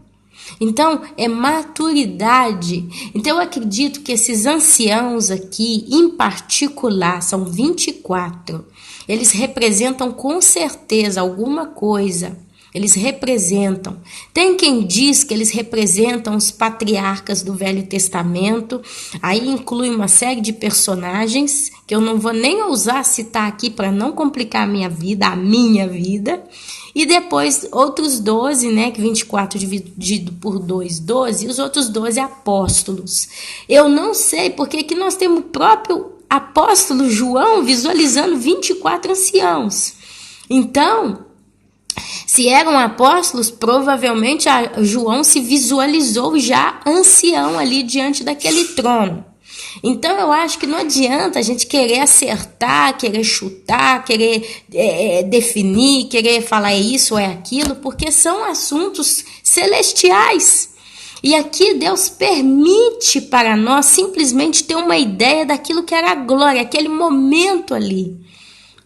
Então, é maturidade. Então, eu acredito que esses anciãos aqui, em particular, são 24. Eles representam com certeza alguma coisa. Eles representam. Tem quem diz que eles representam os patriarcas do Velho Testamento. Aí inclui uma série de personagens que eu não vou nem ousar citar aqui para não complicar a minha vida. E depois outros 12, né, que 24 dividido por 2, 12, e os outros 12 apóstolos. Eu não sei porque que nós temos o próprio apóstolo João visualizando 24 anciãos. Então, se eram apóstolos, provavelmente João se visualizou já ancião ali diante daquele trono. Então eu acho que não adianta a gente querer acertar, querer chutar, querer definir, querer falar é isso ou é aquilo, porque são assuntos celestiais. E aqui Deus permite para nós simplesmente ter uma ideia daquilo que era a glória, aquele momento ali.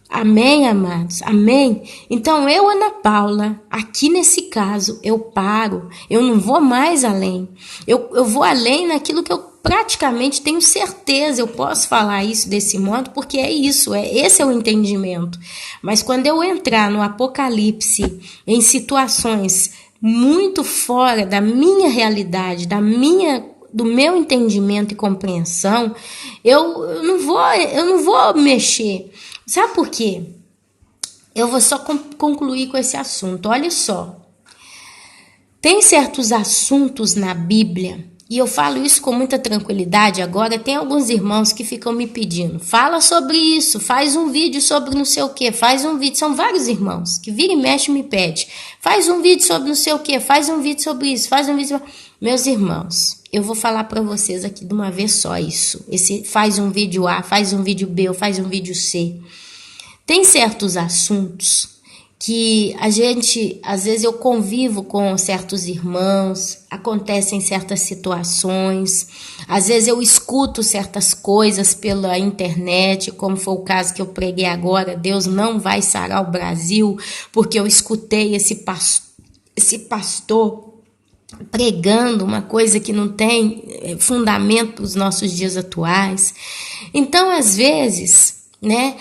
Amém, amados? Amém? Então eu, Ana Paula, aqui nesse caso, eu paro, eu não vou mais além. Eu vou além naquilo que eu praticamente tenho certeza, eu posso falar isso desse modo, porque é isso, esse é o entendimento. Mas quando eu entrar no Apocalipse, em situações muito fora da minha realidade, do meu entendimento e compreensão, eu não vou mexer. Sabe por quê? Eu vou só concluir com esse assunto. Olha só. Tem certos assuntos na Bíblia, e eu falo isso com muita tranquilidade agora, tem alguns irmãos que ficam me pedindo, fala sobre isso, faz um vídeo sobre não sei o que, faz um vídeo, são vários irmãos que vira e mexe e me pede, faz um vídeo sobre não sei o que, faz um vídeo sobre isso, faz um vídeo sobre... Meus irmãos, eu vou falar para vocês aqui de uma vez só isso, esse faz um vídeo A, faz um vídeo B, ou faz um vídeo C. Tem certos assuntos que a gente, às vezes eu convivo com certos irmãos, acontecem certas situações, às vezes eu escuto certas coisas pela internet, como foi o caso que eu preguei agora, Deus não vai sarar o Brasil, porque eu escutei esse pastor pregando uma coisa que não tem fundamento para os nossos dias atuais. Então, às vezes, né,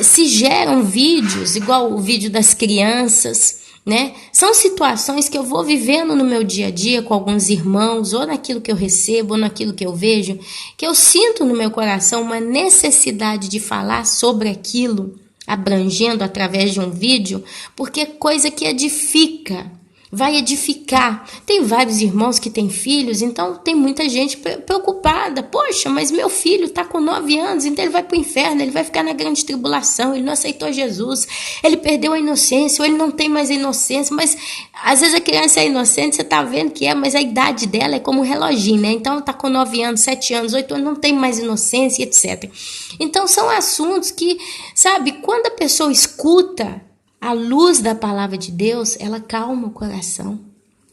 se geram vídeos, igual o vídeo das crianças, né? São situações que eu vou vivendo no meu dia a dia com alguns irmãos, ou naquilo que eu recebo, ou naquilo que eu vejo, que eu sinto no meu coração uma necessidade de falar sobre aquilo, abrangendo através de um vídeo, porque é coisa que edifica. Vai edificar. Tem vários irmãos que têm filhos, então tem muita gente preocupada. Poxa, mas meu filho está com 9 anos, então ele vai para o inferno, ele vai ficar na grande tribulação, ele não aceitou Jesus, ele perdeu a inocência, ou ele não tem mais a inocência, mas às vezes a criança é inocente, você está vendo que é, mas a idade dela é como um reloginho, né? Então está com 9 anos, 7 anos, 8 anos, não tem mais inocência, etc. Então são assuntos que, sabe, quando a pessoa escuta a luz da palavra de Deus, ela calma o coração.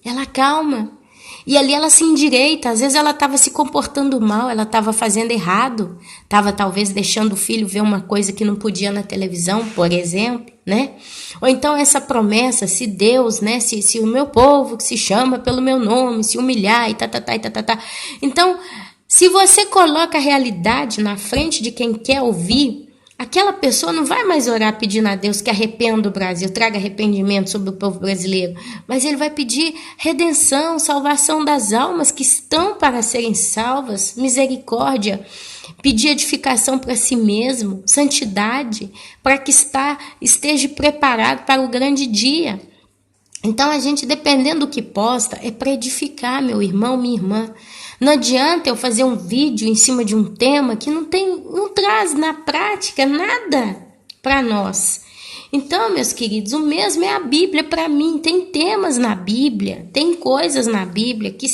Ela calma. E ali ela se endireita, às vezes ela estava se comportando mal, ela estava fazendo errado, estava talvez deixando o filho ver uma coisa que não podia na televisão, por exemplo, né? Ou então essa promessa, se Deus, né, se o meu povo que se chama pelo meu nome, se humilhar e tá. Então, se você coloca a realidade na frente de quem quer ouvir, aquela pessoa não vai mais orar pedindo a Deus que arrependa o Brasil, traga arrependimento sobre o povo brasileiro, mas ele vai pedir redenção, salvação das almas que estão para serem salvas, misericórdia, pedir edificação para si mesmo, santidade, para que esteja preparado para o grande dia. Então a gente, dependendo do que posta, é para edificar, meu irmão, minha irmã. Não adianta eu fazer um vídeo em cima de um tema que não traz na prática nada para nós. Então, meus queridos, o mesmo é a Bíblia para mim. Tem temas na Bíblia, tem coisas na Bíblia que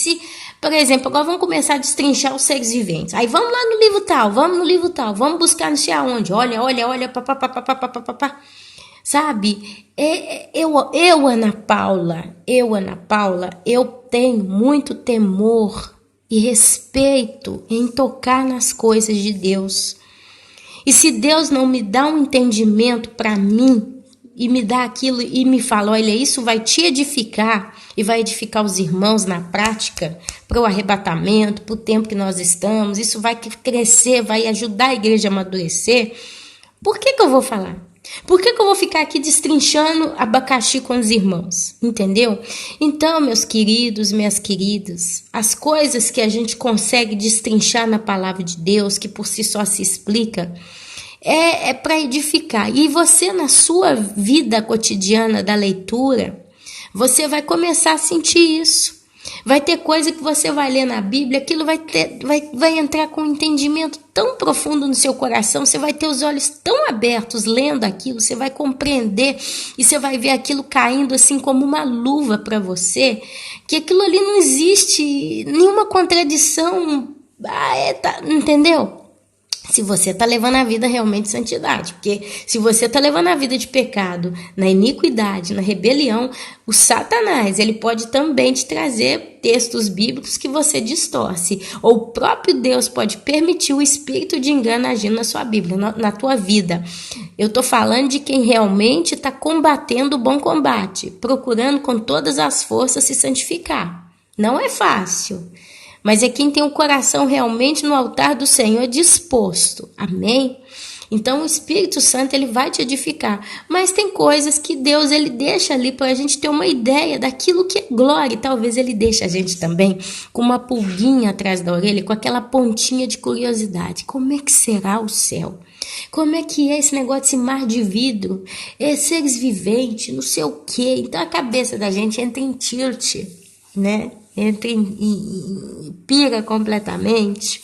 por exemplo, agora vamos começar a destrinchar os seres viventes. Aí vamos lá no livro tal, vamos buscar não sei aonde. Olha, papapá. Sabe, Ana Paula, eu tenho muito temor e respeito em tocar nas coisas de Deus. E se Deus não me dá um entendimento para mim e me dá aquilo e me fala, olha, isso vai te edificar e vai edificar os irmãos na prática, para o arrebatamento, para o tempo que nós estamos, isso vai crescer, vai ajudar a igreja a amadurecer, por que eu vou falar? Por que eu vou ficar aqui destrinchando abacaxi com os irmãos? Entendeu? Então, meus queridos, minhas queridas, as coisas que a gente consegue destrinchar na palavra de Deus, que por si só se explica, é para edificar. E você, na sua vida cotidiana da leitura, você vai começar a sentir isso. Vai ter coisa que você vai ler na Bíblia, aquilo vai entrar com um entendimento tão profundo no seu coração, você vai ter os olhos tão abertos lendo aquilo, você vai compreender e você vai ver aquilo caindo assim como uma luva para você, que aquilo ali não existe nenhuma contradição, entendeu? Se você está levando a vida realmente de santidade, porque se você está levando a vida de pecado, na iniquidade, na rebelião, o Satanás, ele pode também te trazer textos bíblicos que você distorce, ou o próprio Deus pode permitir o espírito de engano agindo na sua Bíblia, na tua vida. Eu estou falando de quem realmente está combatendo o bom combate, procurando com todas as forças se santificar. Não é fácil. Mas é quem tem o coração realmente no altar do Senhor disposto. Amém? Então o Espírito Santo ele vai te edificar. Mas tem coisas que Deus ele deixa ali para a gente ter uma ideia daquilo que é glória. E talvez ele deixe a gente também com uma pulguinha atrás da orelha, com aquela pontinha de curiosidade. Como é que será o céu? Como é que é esse negócio desse mar de vidro? Seres viventes, não sei o quê. Então a cabeça da gente entra em tilt, né? Entra em pira completamente,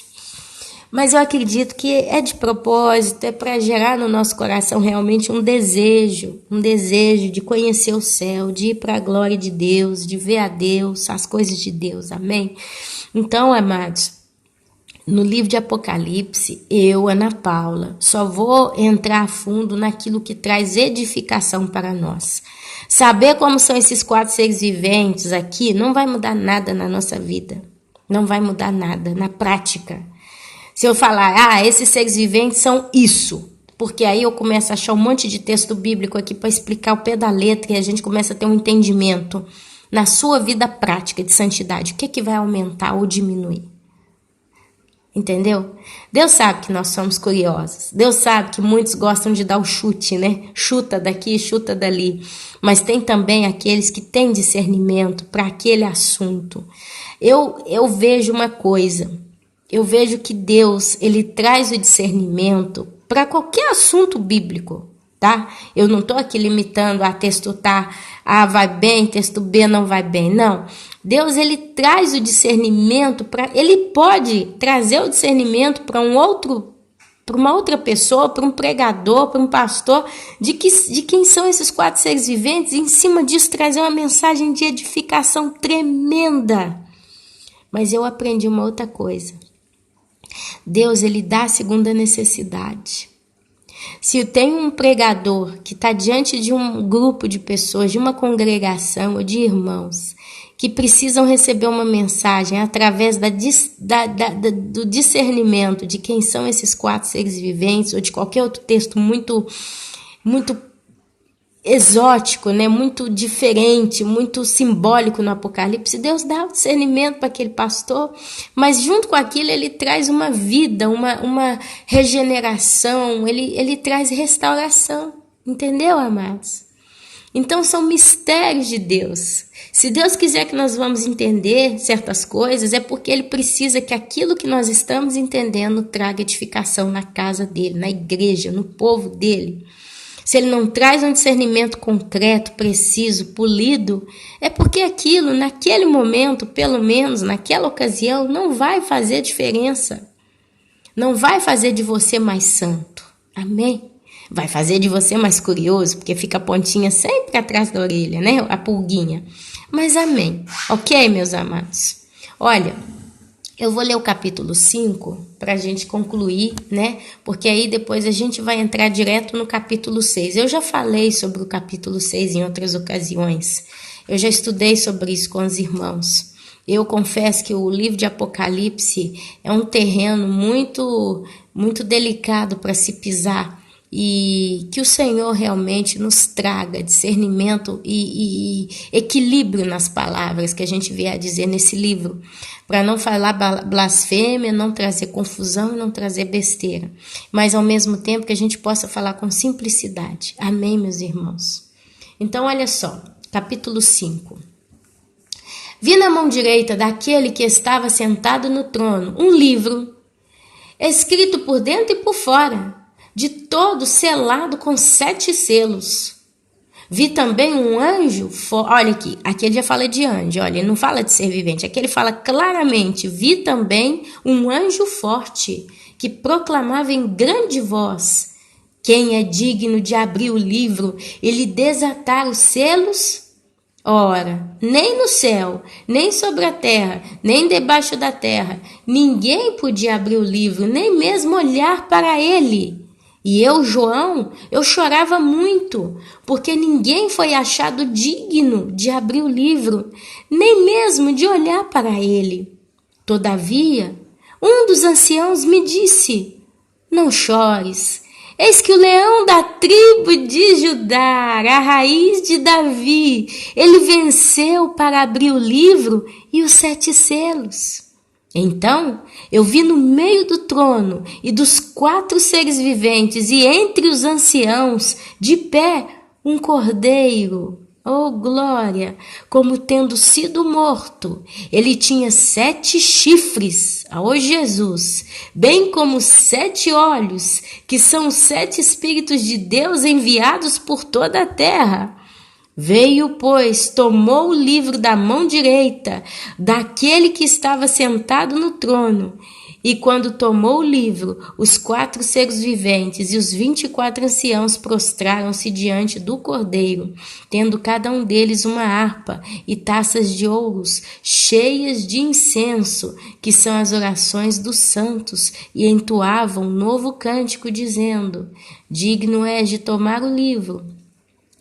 mas eu acredito que é de propósito, é para gerar no nosso coração realmente um desejo de conhecer o céu, de ir para a glória de Deus, de ver a Deus, as coisas de Deus, amém? Então, amados, no livro de Apocalipse, eu, Ana Paula, só vou entrar a fundo naquilo que traz edificação para nós. Saber como são esses 4 seres viventes aqui não vai mudar nada na nossa vida. Não vai mudar nada na prática. Se eu falar, esses seres viventes são isso, porque aí eu começo a achar um monte de texto bíblico aqui para explicar o pé da letra e a gente começa a ter um entendimento na sua vida prática de santidade. O que vai aumentar ou diminuir? Entendeu? Deus sabe que nós somos curiosos. Deus sabe que muitos gostam de dar o chute, né? Chuta daqui, chuta dali. Mas tem também aqueles que têm discernimento para aquele assunto. Eu vejo uma coisa. Eu vejo que Deus, ele traz o discernimento para qualquer assunto bíblico, tá? Eu não estou aqui limitando a texto A vai bem, texto B não vai bem, não. Deus, ele traz o discernimento ele pode trazer o discernimento para uma outra pessoa, para um pregador, para um pastor, de quem são esses 4 seres viventes, e em cima disso trazer uma mensagem de edificação tremenda. Mas eu aprendi uma outra coisa. Deus, ele dá segundo a necessidade. Se tem um pregador que está diante de um grupo de pessoas, de uma congregação ou de irmãos, que precisam receber uma mensagem através do discernimento de quem são esses 4 seres viventes, ou de qualquer outro texto muito exótico, né? Muito diferente, muito simbólico no Apocalipse, Deus dá o discernimento para aquele pastor, mas junto com aquilo ele traz uma vida, uma regeneração, ele traz restauração, entendeu, amados? Então são mistérios de Deus. Se Deus quiser que nós vamos entender certas coisas, é porque Ele precisa que aquilo que nós estamos entendendo traga edificação na casa dele, na igreja, no povo dele. Se Ele não traz um discernimento concreto, preciso, polido, é porque aquilo, naquele momento, pelo menos naquela ocasião, não vai fazer diferença. Não vai fazer de você mais santo. Amém? Vai fazer de você mais curioso, porque fica a pontinha sempre atrás da orelha, né? A pulguinha. Mas amém. Ok, meus amados? Olha, eu vou ler o capítulo 5 para a gente concluir, né? Porque aí depois a gente vai entrar direto no capítulo 6. Eu já falei sobre o capítulo 6 em outras ocasiões. Eu já estudei sobre isso com os irmãos. Eu confesso que o livro de Apocalipse é um terreno muito delicado para se pisar. E que o Senhor realmente nos traga discernimento e equilíbrio nas palavras que a gente vier a dizer nesse livro, para não falar blasfêmia, não trazer confusão e não trazer besteira, mas ao mesmo tempo que a gente possa falar com simplicidade. Amém, meus irmãos? Então, olha só, capítulo 5. Vi na mão direita daquele que estava sentado no trono um livro, escrito por dentro e por fora, de todo selado com 7 selos. Vi também um anjo, olha aqui ele já fala de anjo, olha, ele não fala de ser vivente, aqui ele fala claramente, vi também um anjo forte, que proclamava em grande voz, quem é digno de abrir o livro e lhe desatar os selos? Ora, nem no céu, nem sobre a terra, nem debaixo da terra, ninguém podia abrir o livro, nem mesmo olhar para ele. E eu, João, eu chorava muito, porque ninguém foi achado digno de abrir o livro, nem mesmo de olhar para ele. Todavia, um dos anciãos me disse, não chores, eis que o leão da tribo de Judá, a raiz de Davi, ele venceu para abrir o livro e os 7 selos. Então eu vi no meio do trono e dos 4 seres viventes e entre os anciãos, de pé, um cordeiro, oh glória, como tendo sido morto. Ele tinha 7 chifres, ó Jesus, bem como 7 olhos, que são os 7 Espíritos de Deus enviados por toda a terra. Veio, pois, tomou o livro da mão direita daquele que estava sentado no trono, e quando tomou o livro, os 4 seres viventes e os 24 anciãos prostraram-se diante do Cordeiro, tendo cada um deles uma harpa e taças de ouros cheias de incenso, que são as orações dos santos, e entoavam um novo cântico, dizendo, digno és de tomar o livro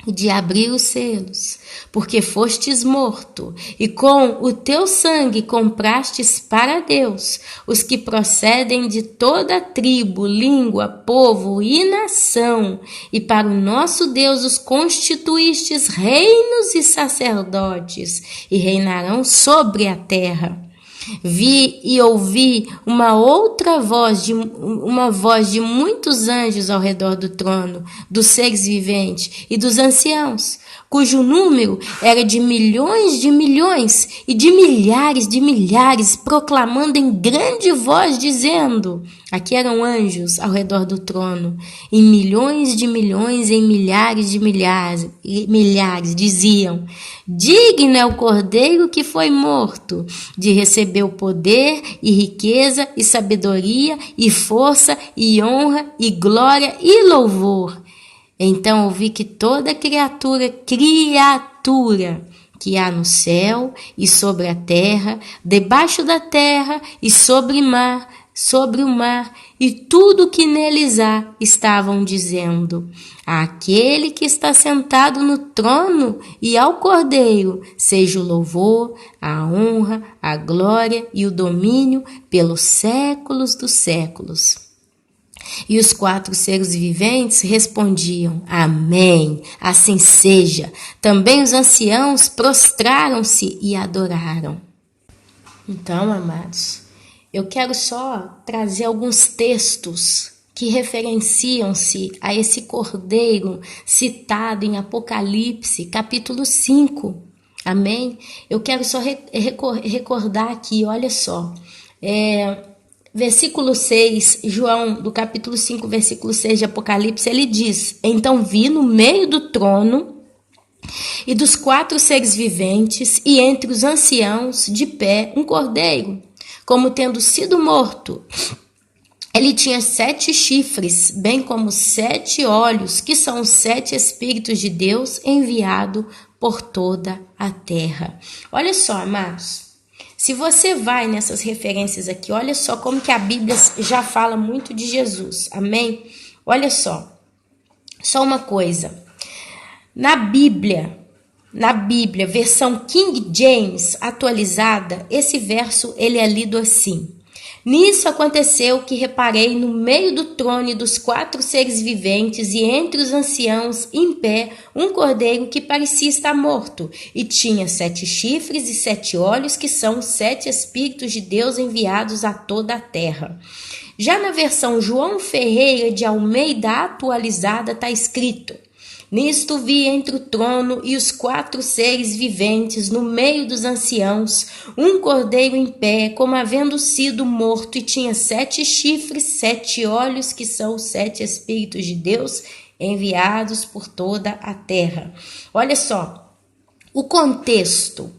e de abrir os selos, porque fostes morto, e com o teu sangue comprastes para Deus os que procedem de toda tribo, língua, povo e nação, e para o nosso Deus os constituístes reinos e sacerdotes, e reinarão sobre a terra. Vi e ouvi uma voz de muitos anjos ao redor do trono, dos seres viventes e dos anciãos, cujo número era de milhões e de milhares, proclamando em grande voz, dizendo, aqui eram anjos ao redor do trono, em milhões, em milhares de milhares, diziam, digno é o Cordeiro que foi morto, de receber o poder e riqueza e sabedoria e força e honra e glória e louvor. Então ouvi que toda criatura que há no céu e sobre a terra, debaixo da terra e sobre sobre o mar e tudo que neles há, estavam dizendo: Àquele que está sentado no trono e ao Cordeiro, seja o louvor, a honra, a glória e o domínio pelos séculos dos séculos. E os 4 seres viventes respondiam: Amém, assim seja. Também os anciãos prostraram-se e adoraram. Então, amados, eu quero só trazer alguns textos que referenciam-se a esse cordeiro citado em Apocalipse, capítulo 5. Amém? Eu quero só recordar aqui, olha só. Versículo 6, João, do capítulo 5, versículo 6 de Apocalipse, ele diz: Então vi no meio do trono e dos 4 seres viventes e entre os anciãos de pé um cordeiro, como tendo sido morto. Ele tinha 7 chifres, bem como 7 olhos, que são os 7 Espíritos de Deus enviado por toda a terra. Olha só, amados. Se você vai nessas referências aqui, olha só como que a Bíblia já fala muito de Jesus, amém? Olha só uma coisa, na Bíblia, versão King James atualizada, esse verso ele é lido assim: Nisso aconteceu que reparei no meio do trono e dos 4 seres viventes e entre os anciãos em pé um cordeiro que parecia estar morto e tinha 7 chifres e 7 olhos, que são os 7 Espíritos de Deus enviados a toda a terra. Já na versão João Ferreira de Almeida atualizada está escrito: Nisto vi entre o trono e os 4 seres viventes, no meio dos anciãos, um cordeiro em pé, como havendo sido morto, e tinha 7 chifres, 7 olhos, que são os 7 Espíritos de Deus enviados por toda a terra. Olha só, o contexto.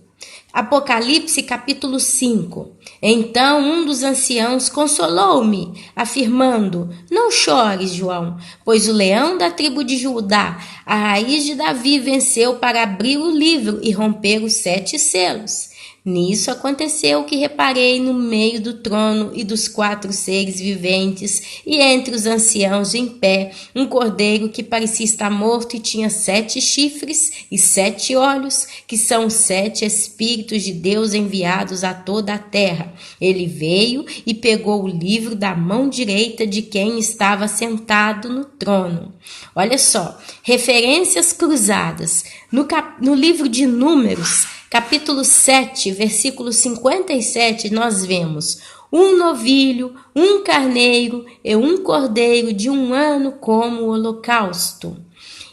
Apocalipse capítulo 5. Então um dos anciãos consolou-me, afirmando: Não chores, João, pois o leão da tribo de Judá, a raiz de Davi, venceu para abrir o livro e romper os 7 selos. Nisso aconteceu que reparei no meio do trono e dos 4 seres viventes e entre os anciãos em pé um cordeiro que parecia estar morto e tinha 7 chifres e 7 olhos, que são os 7 Espíritos de Deus enviados a toda a terra. Ele veio e pegou o livro da mão direita de quem estava sentado no trono. Olha só, referências cruzadas. No livro de Números, capítulo 7, versículo 57, nós vemos: um novilho, um carneiro e um cordeiro de 1 ano como holocausto.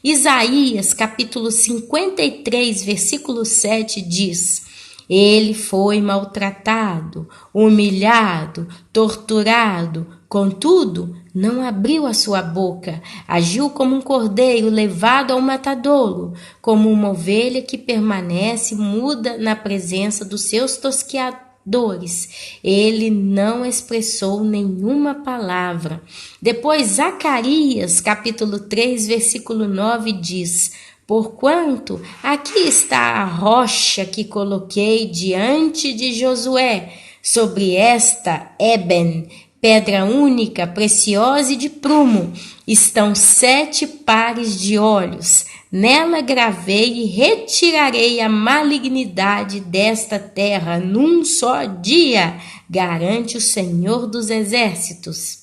Isaías, capítulo 53, versículo 7 diz: Ele foi maltratado, humilhado, torturado, contudo, não abriu a sua boca, agiu como um cordeiro levado ao matadouro, como uma ovelha que permanece muda na presença dos seus tosqueadores. Ele não expressou nenhuma palavra. Depois, Zacarias, capítulo 3, versículo 9 diz: Porquanto aqui está a rocha que coloquei diante de Josué, sobre esta Eben, pedra única, preciosa e de prumo, estão 7 pares de olhos. Nela gravei e retirarei a malignidade desta terra num só dia, garante o Senhor dos Exércitos.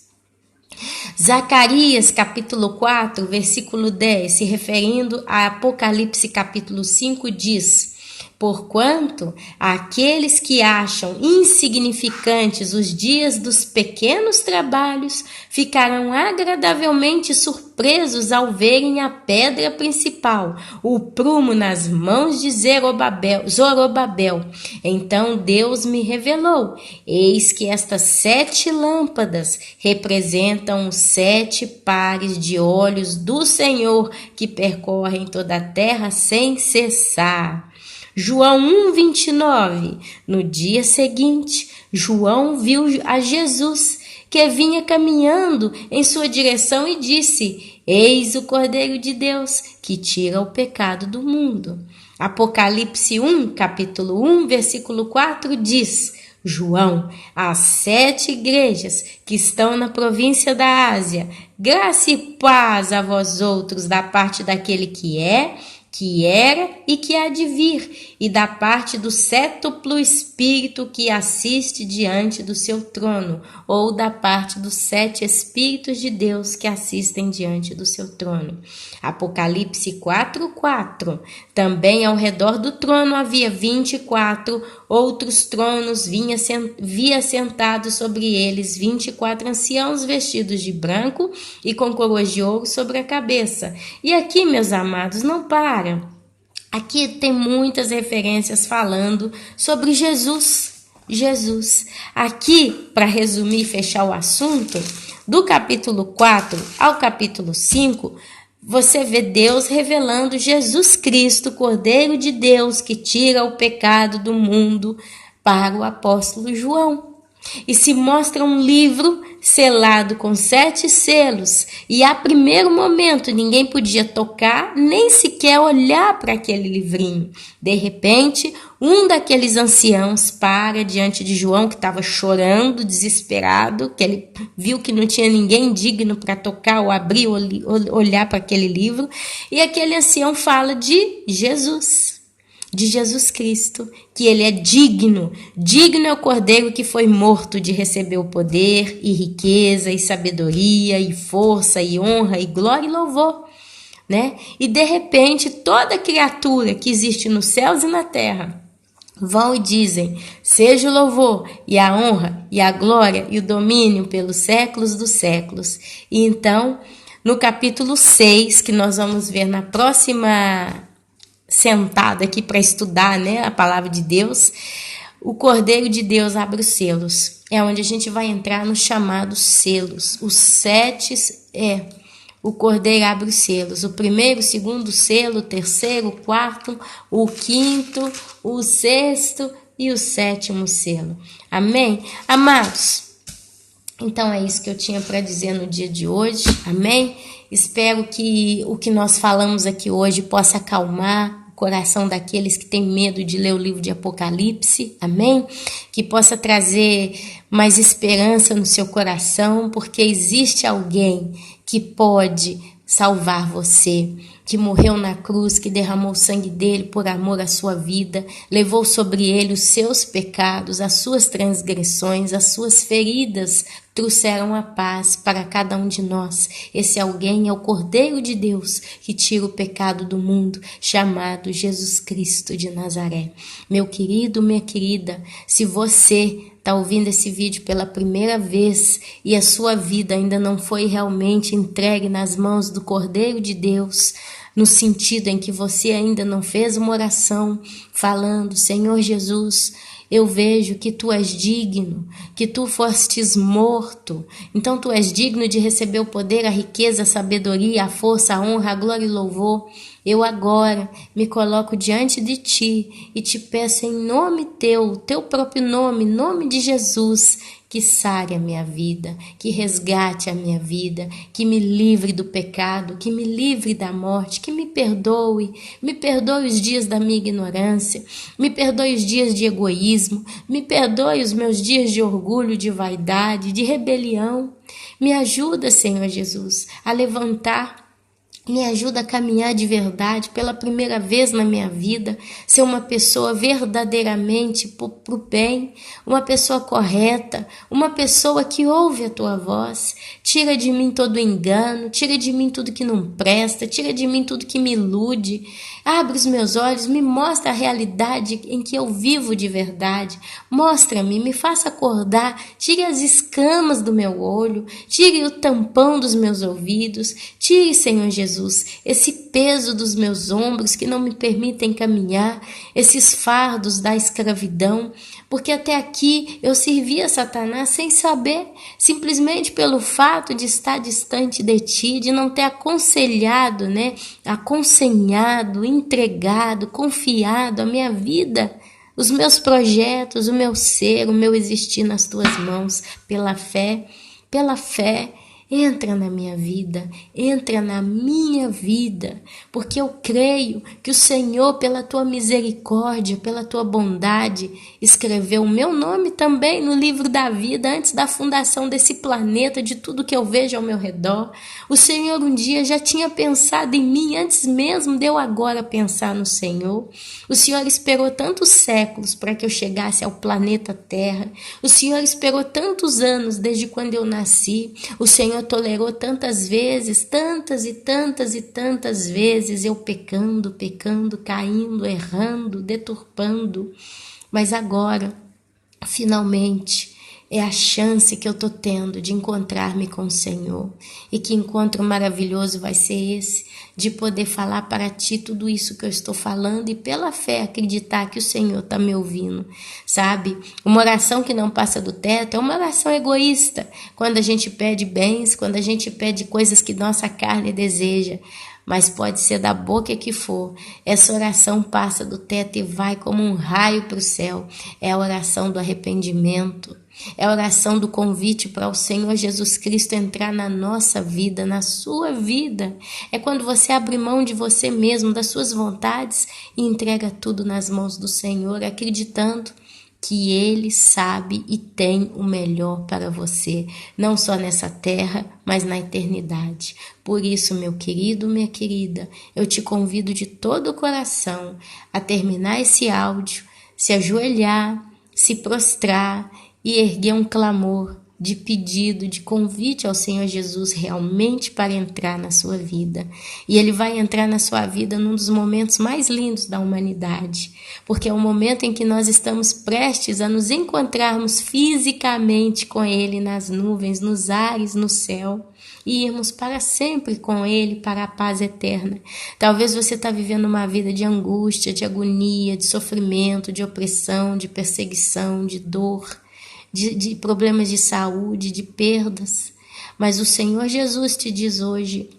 Zacarias capítulo 4, versículo 10, se referindo a Apocalipse capítulo 5, diz: Porquanto aqueles que acham insignificantes os dias dos pequenos trabalhos ficarão agradavelmente surpresos ao verem a pedra principal, o prumo nas mãos de Zorobabel. Então Deus me revelou: eis que estas 7 lâmpadas representam os 7 pares de olhos do Senhor que percorrem toda a terra sem cessar. João 1:29. No dia seguinte, João viu a Jesus, que vinha caminhando em sua direção e disse: Eis o Cordeiro de Deus, que tira o pecado do mundo. Apocalipse 1, capítulo 1, versículo 4 diz: João, às 7 igrejas que estão na província da Ásia, graça e paz a vós outros da parte daquele que é, que era e que há de vir, e da parte do sétuplo Espírito que assiste diante do seu trono, ou da parte dos 7 Espíritos de Deus que assistem diante do seu trono. Apocalipse 4:4. Também ao redor do trono havia 24 outros tronos, via sentados sobre eles 24 anciãos vestidos de branco e com coroas de ouro sobre a cabeça. E aqui, meus amados, não para. Aqui tem muitas referências falando sobre Jesus. Aqui, para resumir e fechar o assunto, do capítulo 4 ao capítulo 5, você vê Deus revelando Jesus Cristo, Cordeiro de Deus, que tira o pecado do mundo, para o apóstolo João. E se mostra um livro selado com 7 selos, e a primeiro momento ninguém podia tocar, nem sequer olhar para aquele livrinho. De repente, um daqueles anciãos para diante de João, que estava chorando, desesperado, que ele viu que não tinha ninguém digno para tocar ou abrir ou olhar para aquele livro, e aquele ancião fala de Jesus Cristo, que ele é digno é o Cordeiro que foi morto de receber o poder e riqueza e sabedoria e força e honra e glória e louvor, né? E de repente toda criatura que existe nos céus e na terra vão e dizem: seja o louvor e a honra e a glória e o domínio pelos séculos dos séculos. E então, no capítulo 6, que nós vamos ver na próxima sentada aqui para estudar, né, a palavra de Deus, o Cordeiro de Deus abre os selos. É onde a gente vai entrar nos chamados selos. Os 7 o Cordeiro abre os selos. O primeiro, o segundo selo, o terceiro, o quarto, o quinto, o sexto e o 7º selo. Amém? Amados, então é isso que eu tinha para dizer no dia de hoje. Amém? Espero que o que nós falamos aqui hoje possa acalmar o coração daqueles que têm medo de ler o livro de Apocalipse. Amém? Que possa trazer mais esperança no seu coração, porque existe alguém que pode salvar você, que morreu na cruz, que derramou o sangue dele por amor à sua vida, levou sobre ele os seus pecados, as suas transgressões, as suas feridas, trouxeram a paz para cada um de nós. Esse alguém é o Cordeiro de Deus que tira o pecado do mundo, chamado Jesus Cristo de Nazaré. Meu querido, minha querida, se você está ouvindo esse vídeo pela primeira vez e a sua vida ainda não foi realmente entregue nas mãos do Cordeiro de Deus, no sentido em que você ainda não fez uma oração falando: Senhor Jesus, eu vejo que tu és digno, que tu fostes morto, então tu és digno de receber o poder, a riqueza, a sabedoria, a força, a honra, a glória e louvor. Eu agora me coloco diante de ti e te peço em nome teu próprio nome, nome de Jesus, que sare a minha vida, que resgate a minha vida, que me livre do pecado, que me livre da morte, que me perdoe os dias da minha ignorância, me perdoe os dias de egoísmo, me perdoe os meus dias de orgulho, de vaidade, de rebelião. Me ajuda, Senhor Jesus, a levantar. Me ajuda a caminhar de verdade pela primeira vez na minha vida, ser uma pessoa verdadeiramente pro bem, uma pessoa correta, uma pessoa que ouve a tua voz. Tira de mim todo engano, tira de mim tudo que não presta, tira de mim tudo que me ilude. Abre os meus olhos, me mostra a realidade em que eu vivo de verdade. Mostra-me, me faça acordar, tire as escamas do meu olho, tire o tampão dos meus ouvidos, tire, Senhor Jesus, esse peso dos meus ombros que não me permitem caminhar, esses fardos da escravidão, porque até aqui eu servia a Satanás sem saber, simplesmente pelo fato de estar distante de ti, de não ter aconselhado, aconselhado, entregado, confiado a minha vida, os meus projetos, o meu ser, o meu existir nas tuas mãos, pela fé, Entra na minha vida, entra na minha vida, porque eu creio que o Senhor, pela tua misericórdia, pela tua bondade, escreveu o meu nome também no livro da vida antes da fundação desse planeta, de tudo que eu vejo ao meu redor. O Senhor um dia já tinha pensado em mim antes mesmo de eu agora pensar no Senhor. O Senhor esperou tantos séculos para que eu chegasse ao planeta Terra. O Senhor esperou tantos anos desde quando eu nasci. O Senhor tolerou tantas vezes, tantas e tantas e tantas vezes, eu pecando, caindo, errando, deturpando. Mas agora, finalmente, é a chance que eu estou tendo de encontrar-me com o Senhor. E que encontro maravilhoso vai ser esse, de poder falar para ti tudo isso que eu estou falando e pela fé acreditar que o Senhor está me ouvindo, sabe? Uma oração que não passa do teto é uma oração egoísta, quando a gente pede bens, quando a gente pede coisas que nossa carne deseja, mas pode ser da boca que for, essa oração passa do teto e vai como um raio para o céu. É a oração do arrependimento, é a oração do convite para o Senhor Jesus Cristo entrar na nossa vida, na sua vida. É quando você abre mão de você mesmo, das suas vontades e entrega tudo nas mãos do Senhor, acreditando que Ele sabe e tem o melhor para você, não só nessa terra, mas na eternidade. Por isso, meu querido, minha querida, eu te convido de todo o coração a terminar esse áudio, se ajoelhar, se prostrar e erguer um clamor de pedido, de convite ao Senhor Jesus realmente para entrar na sua vida. E Ele vai entrar na sua vida num dos momentos mais lindos da humanidade, porque é o momento em que nós estamos prestes a nos encontrarmos fisicamente com Ele nas nuvens, nos ares, no céu, e irmos para sempre com Ele para a paz eterna. Talvez você está vivendo uma vida de angústia, de agonia, de sofrimento, de opressão, de perseguição, de dor, de problemas de saúde, de perdas. Mas o Senhor Jesus te diz hoje,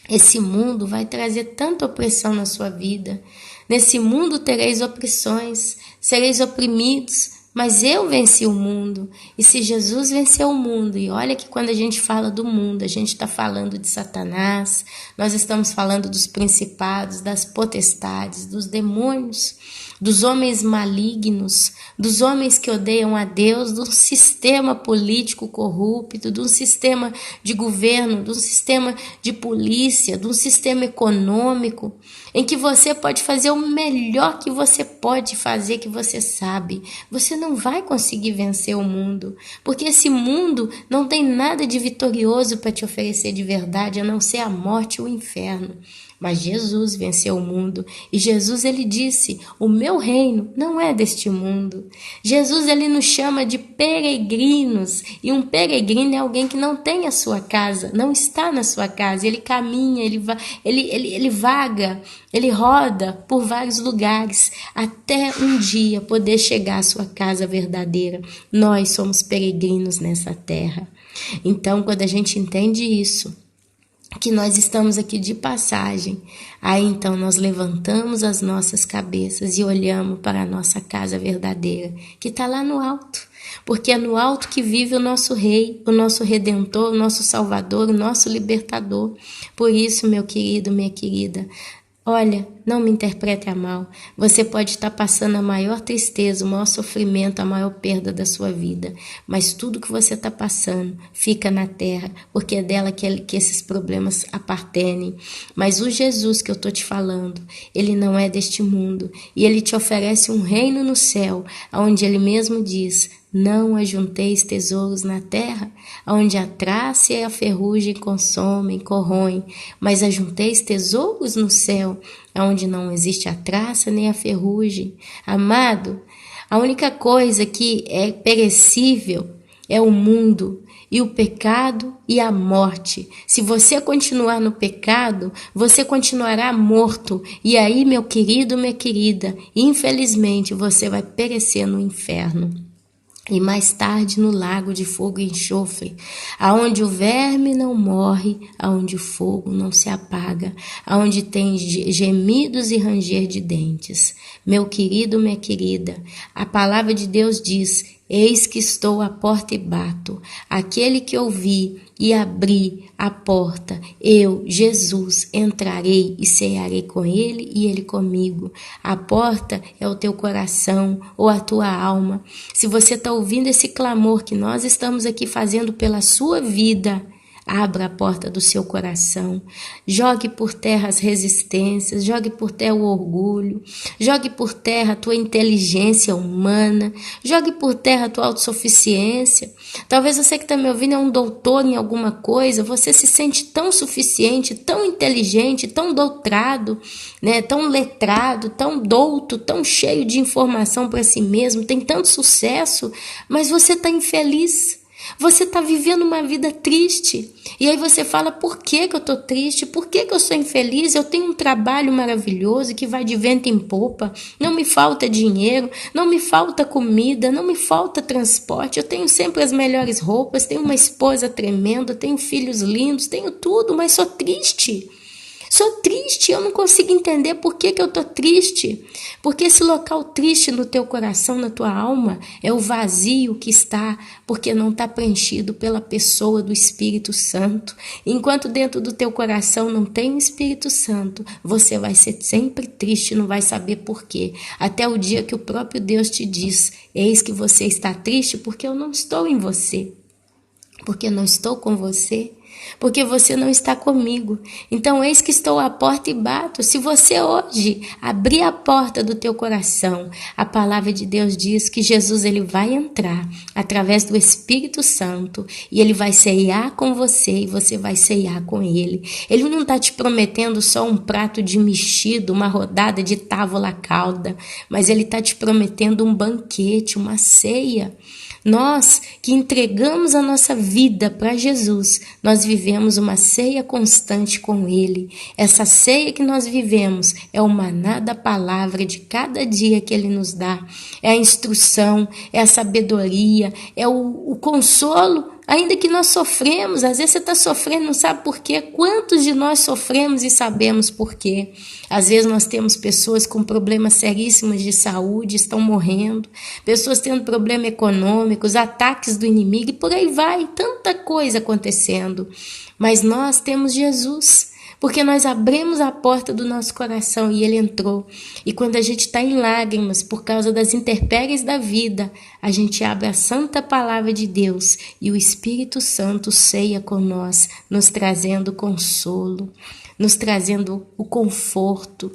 esse mundo vai trazer tanta opressão na sua vida. Nesse mundo tereis opressões, sereis oprimidos, mas eu venci o mundo. E se Jesus venceu o mundo, e olha que quando a gente fala do mundo, a gente está falando de Satanás, nós estamos falando dos principados, das potestades, dos demônios, dos homens malignos, dos homens que odeiam a Deus, de um sistema político corrupto, de um sistema de governo, de um sistema de polícia, de um sistema econômico, em que você pode fazer o melhor que você pode fazer, que você sabe. Você não vai conseguir vencer o mundo, porque esse mundo não tem nada de vitorioso para te oferecer de verdade, a não ser a morte e o inferno. Mas Jesus venceu o mundo, e Jesus, ele disse, o meu reino não é deste mundo. Jesus, ele nos chama de peregrinos, e um peregrino é alguém que não tem a sua casa, não está na sua casa, ele caminha, ele vaga, ele roda por vários lugares, até um dia poder chegar à sua casa verdadeira. Nós somos peregrinos nessa terra. Então, quando a gente entende isso, que nós estamos aqui de passagem, aí então nós levantamos as nossas cabeças e olhamos para a nossa casa verdadeira, que está lá no alto, porque é no alto que vive o nosso Rei, o nosso Redentor, o nosso Salvador, o nosso Libertador. Por isso, meu querido, minha querida, olha, não me interprete a mal, você pode estar passando a maior tristeza, o maior sofrimento, a maior perda da sua vida, mas tudo que você está passando fica na terra, porque é dela que esses problemas apartenem. Mas o Jesus que eu estou te falando, ele não é deste mundo, e ele te oferece um reino no céu, onde ele mesmo diz, não ajunteis tesouros na terra, onde a traça e a ferrugem consomem, corroem, mas ajunteis tesouros no céu, onde não existe a traça nem a ferrugem. Amado, a única coisa que é perecível é o mundo e o pecado e a morte. Se você continuar no pecado, você continuará morto. E aí, meu querido, minha querida, infelizmente você vai perecer no inferno. E mais tarde no lago de fogo e enxofre, aonde o verme não morre, aonde o fogo não se apaga, aonde tem gemidos e ranger de dentes. Meu querido, minha querida, a palavra de Deus diz Eis que estou à porta e bato. Aquele que ouvir e abrir a porta, eu, Jesus, entrarei e cearei com ele e ele comigo. A porta é o teu coração ou a tua alma. Se você está ouvindo esse clamor que nós estamos aqui fazendo pela sua vida, abra a porta do seu coração, jogue por terra as resistências, jogue por terra o orgulho, jogue por terra a tua inteligência humana, jogue por terra a tua autossuficiência. Talvez você que está me ouvindo é um doutor em alguma coisa, você se sente tão suficiente, tão inteligente, tão doutrado, né? Tão letrado, tão douto, tão cheio de informação para si mesmo, tem tanto sucesso, mas você está infeliz. Você está vivendo uma vida triste. E aí você fala, por que eu estou triste? Por que eu sou infeliz? Eu tenho um trabalho maravilhoso que vai de vento em popa. Não me falta dinheiro, não me falta comida, não me falta transporte. Eu tenho sempre as melhores roupas, tenho uma esposa tremenda, tenho filhos lindos, tenho tudo, mas sou triste. Sou triste, eu não consigo entender por que eu estou triste. Porque esse local triste no teu coração, na tua alma, é o vazio que está, porque não está preenchido pela pessoa do Espírito Santo. Enquanto dentro do teu coração não tem o Espírito Santo, você vai ser sempre triste, não vai saber por quê. Até o dia que o próprio Deus te diz, eis que você está triste porque eu não estou em você. Porque não estou com você. Porque você não está comigo. Então, eis que estou à porta e bato. Se você hoje abrir a porta do teu coração, a palavra de Deus diz que Jesus ele vai entrar através do Espírito Santo e ele vai ceiar com você e você vai ceiar com ele. Ele não está te prometendo só um prato de mexido, uma rodada de távola calda, mas ele está te prometendo um banquete, uma ceia. Nós que entregamos a nossa vida para Jesus, nós vivemos uma ceia constante com Ele. Essa ceia que nós vivemos é o maná da palavra de cada dia que Ele nos dá. É a instrução, é a sabedoria, é o consolo. Ainda que nós sofremos, às vezes você está sofrendo, não sabe por quê. Quantos de nós sofremos e sabemos por quê? Às vezes nós temos pessoas com problemas seríssimos de saúde, estão morrendo, pessoas tendo problemas econômicos, ataques do inimigo e por aí vai, tanta coisa acontecendo. Mas nós temos Jesus, porque nós abrimos a porta do nosso coração e Ele entrou. E quando a gente está em lágrimas por causa das intempéries da vida, a gente abre a santa palavra de Deus e o Espírito Santo ceia com nós, nos trazendo consolo, nos trazendo o conforto,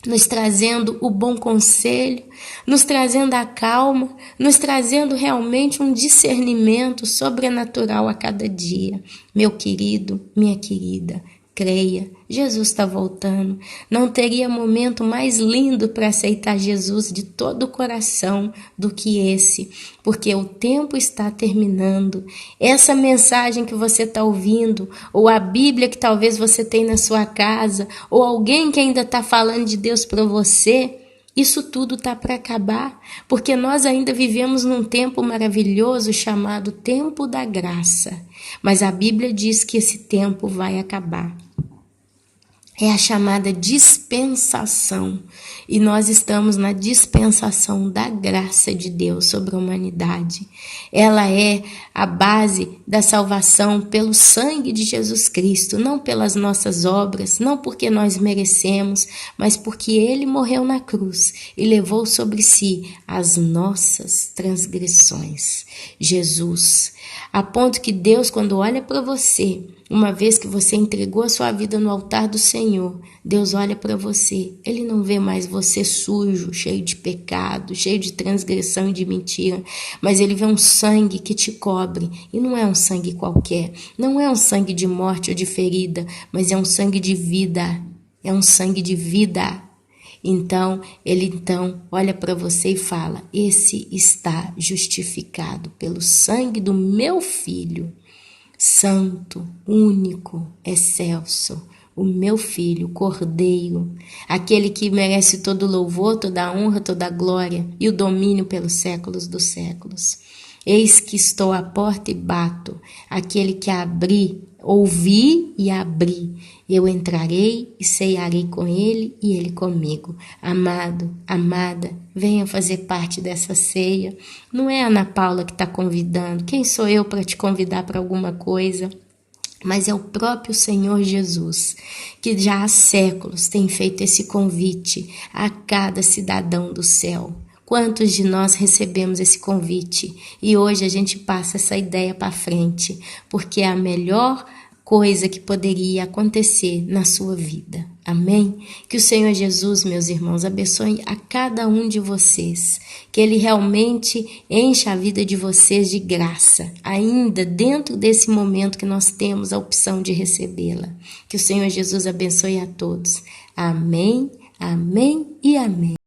nos trazendo o bom conselho, nos trazendo a calma, nos trazendo realmente um discernimento sobrenatural a cada dia. Meu querido, minha querida, creia, Jesus está voltando. Não teria momento mais lindo para aceitar Jesus de todo o coração do que esse, porque o tempo está terminando. Essa mensagem que você está ouvindo, ou a Bíblia que talvez você tenha na sua casa, ou alguém que ainda está falando de Deus para você, isso tudo está para acabar, porque nós ainda vivemos num tempo maravilhoso chamado tempo da graça. Mas a Bíblia diz que esse tempo vai acabar. É a chamada dispensação. E nós estamos na dispensação da graça de Deus sobre a humanidade. Ela é a base da salvação pelo sangue de Jesus Cristo, não pelas nossas obras, não porque nós merecemos, mas porque Ele morreu na cruz e levou sobre si as nossas transgressões. Jesus, a ponto que Deus, quando olha para você, uma vez que você entregou a sua vida no altar do Senhor, Deus olha para você, Ele não vê mais você sujo, cheio de pecado, cheio de transgressão e de mentira, mas Ele vê um sangue que te cobre, e não é um sangue qualquer, não é um sangue de morte ou de ferida, mas é um sangue de vida, é um sangue de vida. Então, Ele olha para você e fala, esse está justificado pelo sangue do meu Filho, santo, único, excelso, o meu Filho, Cordeiro, aquele que merece todo louvor, toda honra, toda glória e o domínio pelos séculos dos séculos. Eis que estou à porta e bato. Aquele que abrir, ouvi e abri, eu entrarei e cearei com ele e ele comigo. Amado, amada, venha fazer parte dessa ceia. Não é a Ana Paula que está convidando. Quem sou eu para te convidar para alguma coisa? Mas é o próprio Senhor Jesus, que já há séculos tem feito esse convite a cada cidadão do céu. Quantos de nós recebemos esse convite e hoje a gente passa essa ideia para frente, porque é a melhor coisa que poderia acontecer na sua vida. Amém? Que o Senhor Jesus, meus irmãos, abençoe a cada um de vocês, que Ele realmente encha a vida de vocês de graça, ainda dentro desse momento que nós temos a opção de recebê-la. Que o Senhor Jesus abençoe a todos. Amém, amém e amém.